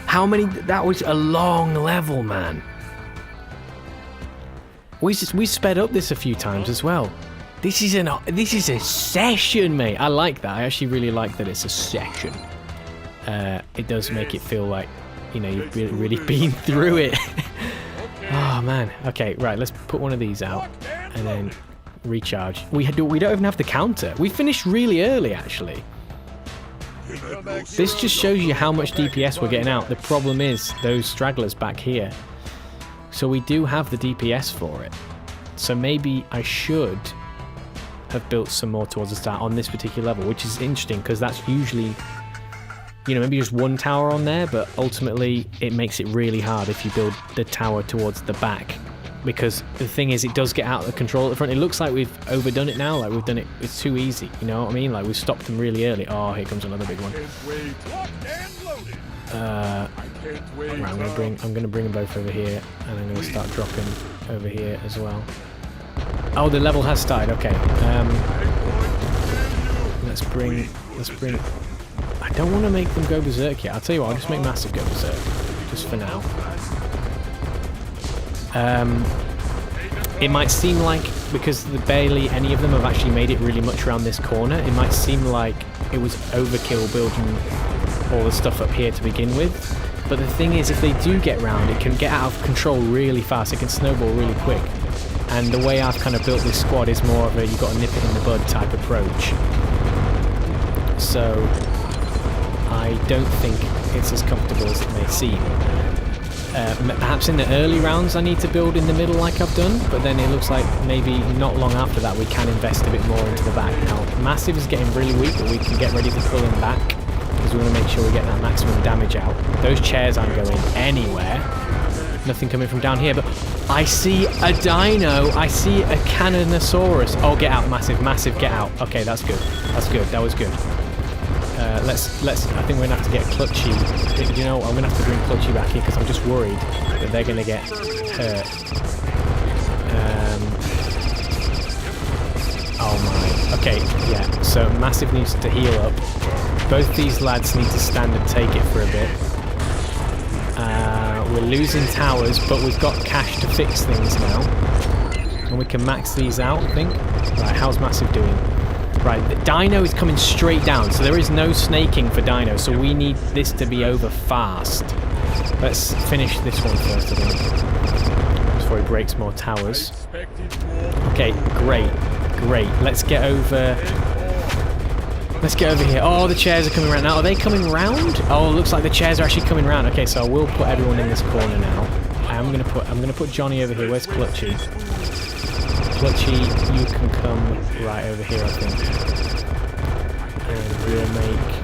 Speaker 1: How many? That was a long level, man. We sped up this a few times as well. This is a session, mate. I like that. I actually really like that it's a session. It does make it feel like, you know, you've really been through it. Oh man. Okay, right. Let's put one of these out and then recharge. We don't even have the counter. We finished really early, actually. This just shows you how much DPS we're getting out. The problem is those stragglers back here. So we do have the DPS for it. So maybe I should have built some more towards the start on this particular level, which is interesting because that's usually you know, maybe just one tower on there, but ultimately it makes it really hard if you build the tower towards the back. Because the thing is, it does get out of control at the front. It looks like we've overdone it now, like we've done it, it's too easy, you know what I mean? Like we've stopped them really early. Oh, here comes another big one. Right, I'm gonna bring them both over here, and I'm gonna start dropping over here as well. Oh, the level has started, okay. Let's bring, I don't want to make them go berserk yet. I'll tell you what, I'll just make Massive go berserk, just for now. It might seem like, because barely any of them have actually made it really much around this corner, it might seem like it was overkill building all the stuff up here to begin with. But the thing is, if they do get round, it can get out of control really fast. It can snowball really quick. And the way I've kind of built this squad is more of a you got to nip it in the bud type approach. So I don't think it's as comfortable as it may seem. Perhaps in the early rounds I need to build in the middle like I've done, but then it looks like maybe not long after that we can invest a bit more into the back. Now, Massive is getting really weak, but we can get ready to pull him back because we want to make sure we get that maximum damage out. Those chairs aren't going anywhere. Nothing coming from down here, but I see a dino. I see a Canonosaurus. Oh, get out, Massive, get out. Okay, that's good. That's good. That was good. Let's. I think we're gonna have to get Clutchy. You know, I'm gonna have to bring Clutchy back here because I'm just worried that they're gonna get hurt. Oh my. Okay, yeah. So Massive needs to heal up. Both these lads need to stand and take it for a bit. We're losing towers, but we've got cash to fix things now, and we can max these out. I think. Right, how's Massive doing? Right, the Dino is coming straight down, so there is no snaking for Dino, so we need this to be over fast. Let's finish this one first, I think, before he breaks more towers. Okay, great. Let's get over here. Oh, the chairs are coming around now. Are they coming round? Oh, looks like the chairs are actually coming round. Okay, so I will put everyone in this corner now. I'm gonna put Johnny over here. Where's Clutchy? Clutchy, you can come right over here, I think. And we'll make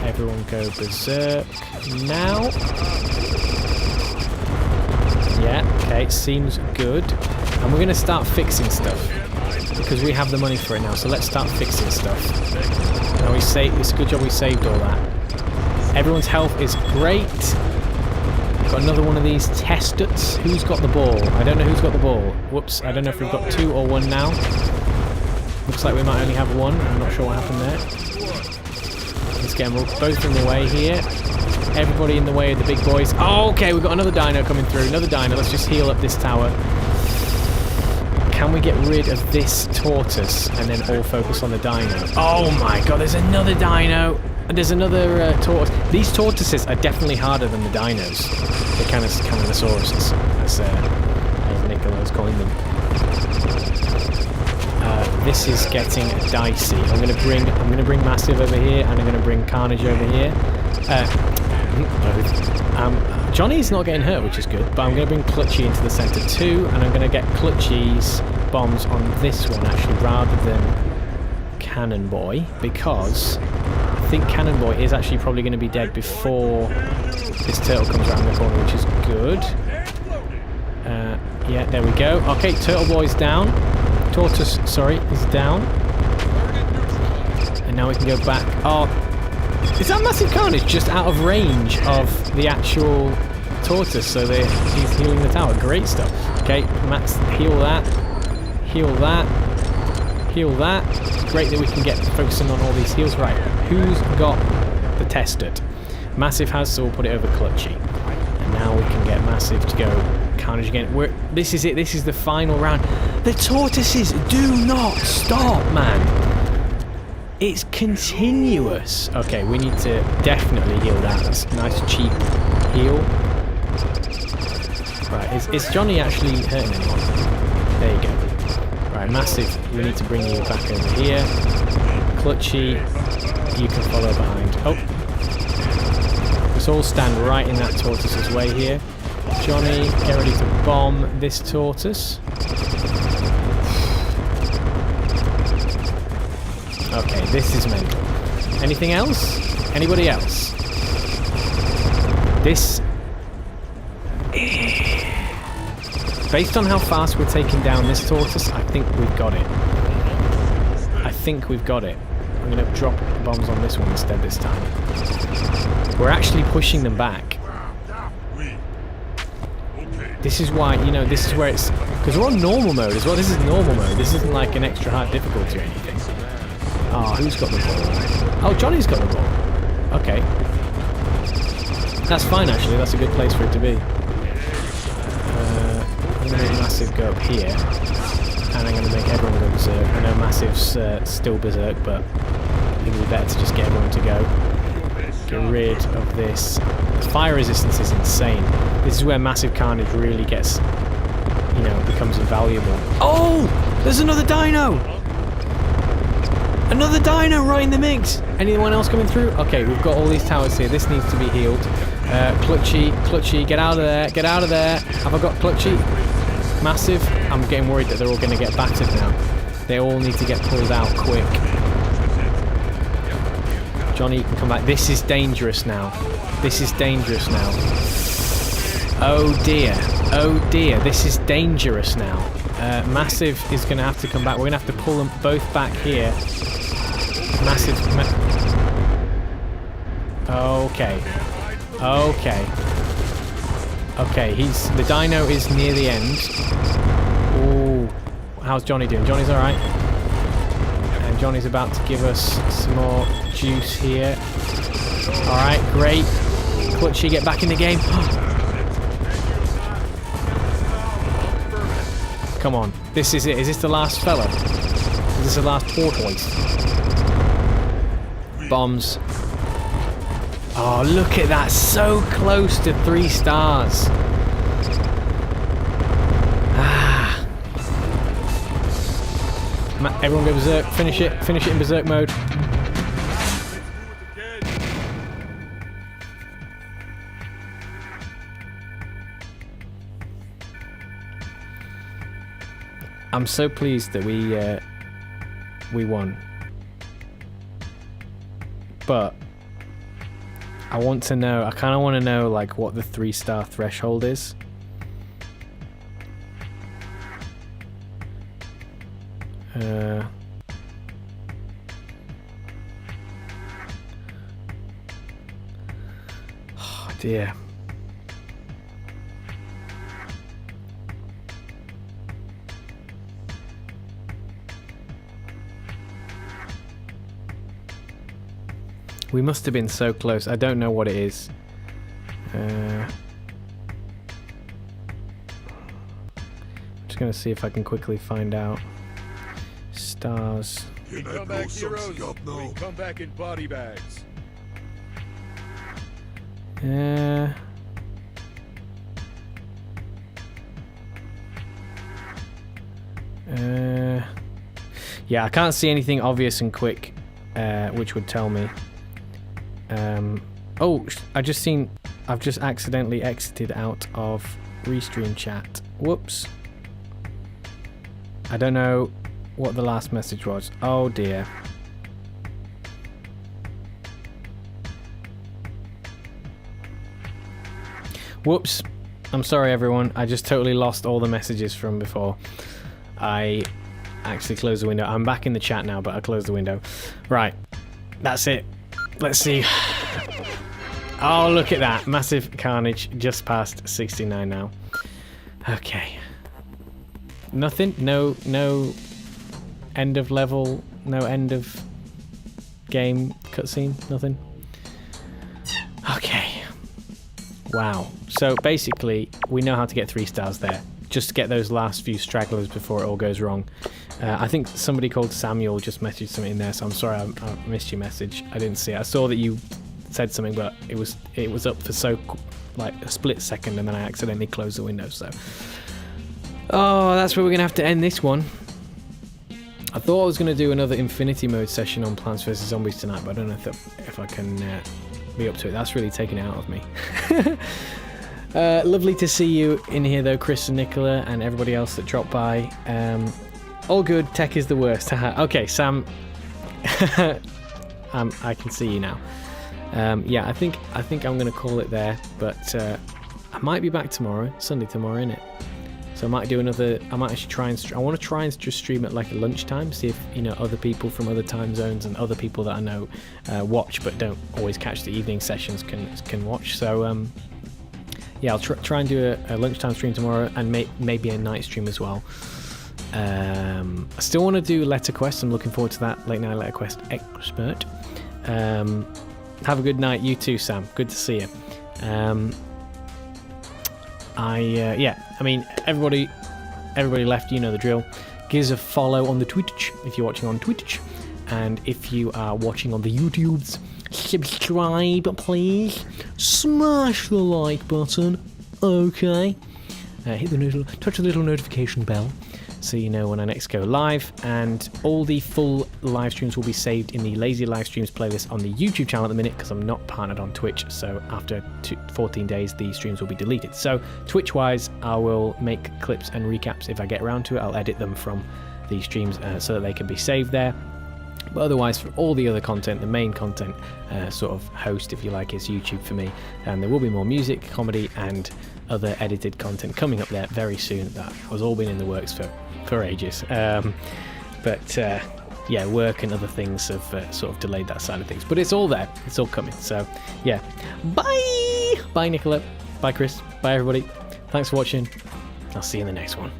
Speaker 1: everyone go berserk now. Yeah, okay, seems good. And we're going to start fixing stuff, because we have the money for it now, so let's start fixing stuff. Now it's a good job we saved all that. Everyone's health is great. Got another one of these testers. Who's got the ball? I don't know who's got the ball. Whoops, I don't know if we've got two or one now. Looks like we might only have one. I'm not sure what happened there. Let's get them both in the way here. Everybody in the way of the big boys. Oh, okay, we've got another dino coming through. Another dino. Let's just heal up this tower. Can we get rid of this tortoise and then all focus on the dino? Oh my god, there's another dino. There's another tortoise. These tortoises are definitely harder than the dinos. The Canosauruses, as Nicola's calling them. This is getting dicey. I'm gonna bring Massive over here, and I'm gonna bring Carnage over here. Johnny's not getting hurt, which is good. But I'm gonna bring Clutchy into the center too, and I'm gonna get Clutchy's bombs on this one actually, rather than Cannon Boy, because I think Cannon Boy is actually probably going to be dead before this turtle comes around the corner, which is good. Yeah, there we go. Okay, Turtle Boy's down. Tortoise, sorry, is down. And now we can go back. Oh, is that Massive Carnage just out of range of the actual tortoise? So he's healing the tower. Great stuff. Okay, Max, heal that. Heal that. Heal that. It's great that we can get focusing on all these heals. Right, who's got the tested? Massive has, so we'll put it over Clutchy. And now we can get Massive to go Carnage again. This is it. This is the final round. The tortoises do not stop, man. It's continuous. Okay, we need to definitely heal that. That's a nice cheap heal. Right, is Johnny actually hurting anyone? There you go. Right, Massive, we need to bring you back over here. Clutchy, you can follow behind. Oh. Let's all stand right in that tortoise's way here. Johnny, get ready to bomb this tortoise. Okay, this is mental. Anything else? Anybody else? This... Based on how fast we're taking down this tortoise, I think we've got it. I think we've got it. I'm going to drop bombs on this one instead this time. We're actually pushing them back. This is why, you know, this is where it's... Because we're on normal mode as well. This is normal mode. This isn't like an extra hard difficulty or anything. Oh, who's got the ball? Oh, Johnny's got the ball. Okay. That's fine, actually. That's a good place for it to be. I'm going to make Massive go up here. And I'm going to make everyone go berserk. I know Massive's still berserk, but I think it'd be better to just get everyone to go. Get rid of this. Fire resistance is insane. This is where Massive Carnage really gets, you know, becomes invaluable. Oh! There's another dino! Another dino right in the mix! Anyone else coming through? Okay, we've got all these towers here. This needs to be healed. Clutchy, get out of there, get out of there. Have I got Clutchy? Massive. I'm getting worried that they're all going to get battered now. They all need to get pulled out quick. Johnny, you can come back. This is dangerous now. This is dangerous now. Oh dear. Oh dear. This is dangerous now. Massive is going to have to come back. We're going to have to pull them both back here. Massive. Okay. Okay. Okay, the dino is near the end. Ooh. How's Johnny doing? Johnny's alright. And Johnny's about to give us some more juice here. Alright, great. Clutchy, get back in the game. Come on. This is it. Is this the last fella? Is this the last tortoise? Bombs. Oh, look at that. So close to 3 stars. Ah. Everyone go berserk. Finish it. Finish it in berserk mode. I'm so pleased that we won. But I want to know, I kind of want to know like what the 3-star threshold is. Oh dear. We must have been so close. I don't know what it is. I'm just going to see if I can quickly find out. Stars.
Speaker 2: We come back heroes. We come back in body bags.
Speaker 1: Yeah, I can't see anything obvious and quick, which would tell me. Oh, I've just accidentally exited out of Restream chat. Whoops. I don't know what the last message was. Oh dear. Whoops. I'm sorry everyone. I just totally lost all the messages from before. I actually closed the window. I'm back in the chat now, but I closed the window. Right. That's it. Let's see. Oh, look at that. Massive Carnage just past 69 now. Okay. Nothing? No end of level? No end of game cutscene? Nothing? Okay. Wow. So basically, we know how to get 3 stars there. Just get those last few stragglers before it all goes wrong. I think somebody called Samuel just messaged something in there, so I'm sorry I missed your message. I didn't see it. I saw that you said something, but it was up for like a split second, and then I accidentally closed the window. So, oh, that's where we're gonna have to end this one. I thought I was gonna do another Infinity Mode session on Plants vs Zombies tonight, but I don't know if I can be up to it. That's really taken it out of me. Lovely to see you in here though, Chris and Nicola and everybody else that dropped by. All good, tech is the worst. Okay, Sam. I can see you now. Yeah, I think I'm gonna call it there, but I might be back tomorrow, Sunday tomorrow, innit? So I might do another. I might actually try and. I want to try and just stream at like a lunchtime, see if other people from other time zones and other people that I know watch but don't always catch the evening sessions can watch. So yeah, I'll try and do a lunchtime stream tomorrow and maybe a night stream as well. I still want to do letter quest. I'm looking forward to that. Late night letter quest expert. Have a good night, you too, Sam. Good to see you. Yeah, I mean, everybody left, you know the drill. Give us a follow on the Twitch if you're watching on Twitch, and if you are watching on the YouTubes, subscribe, please. Smash the like button, okay? Touch the little notification bell, so you know when I next go live, and all the full live streams will be saved in the Lazy Live Streams playlist on the YouTube channel at the minute, because I'm not partnered on Twitch, so after 14 days the streams will be deleted. So Twitch wise, I will make clips and recaps if I get around to it. I'll edit them from the streams so that they can be saved there. But otherwise, for all the other content, the main content sort of host, if you like, is YouTube for me, and there will be more music, comedy and other edited content coming up there very soon. That has all been in the works for ages, but yeah, work and other things have sort of delayed that side of things, but it's all there, it's all coming. So yeah, bye Nicola, bye Chris, bye everybody, thanks for watching, I'll see you in the next one.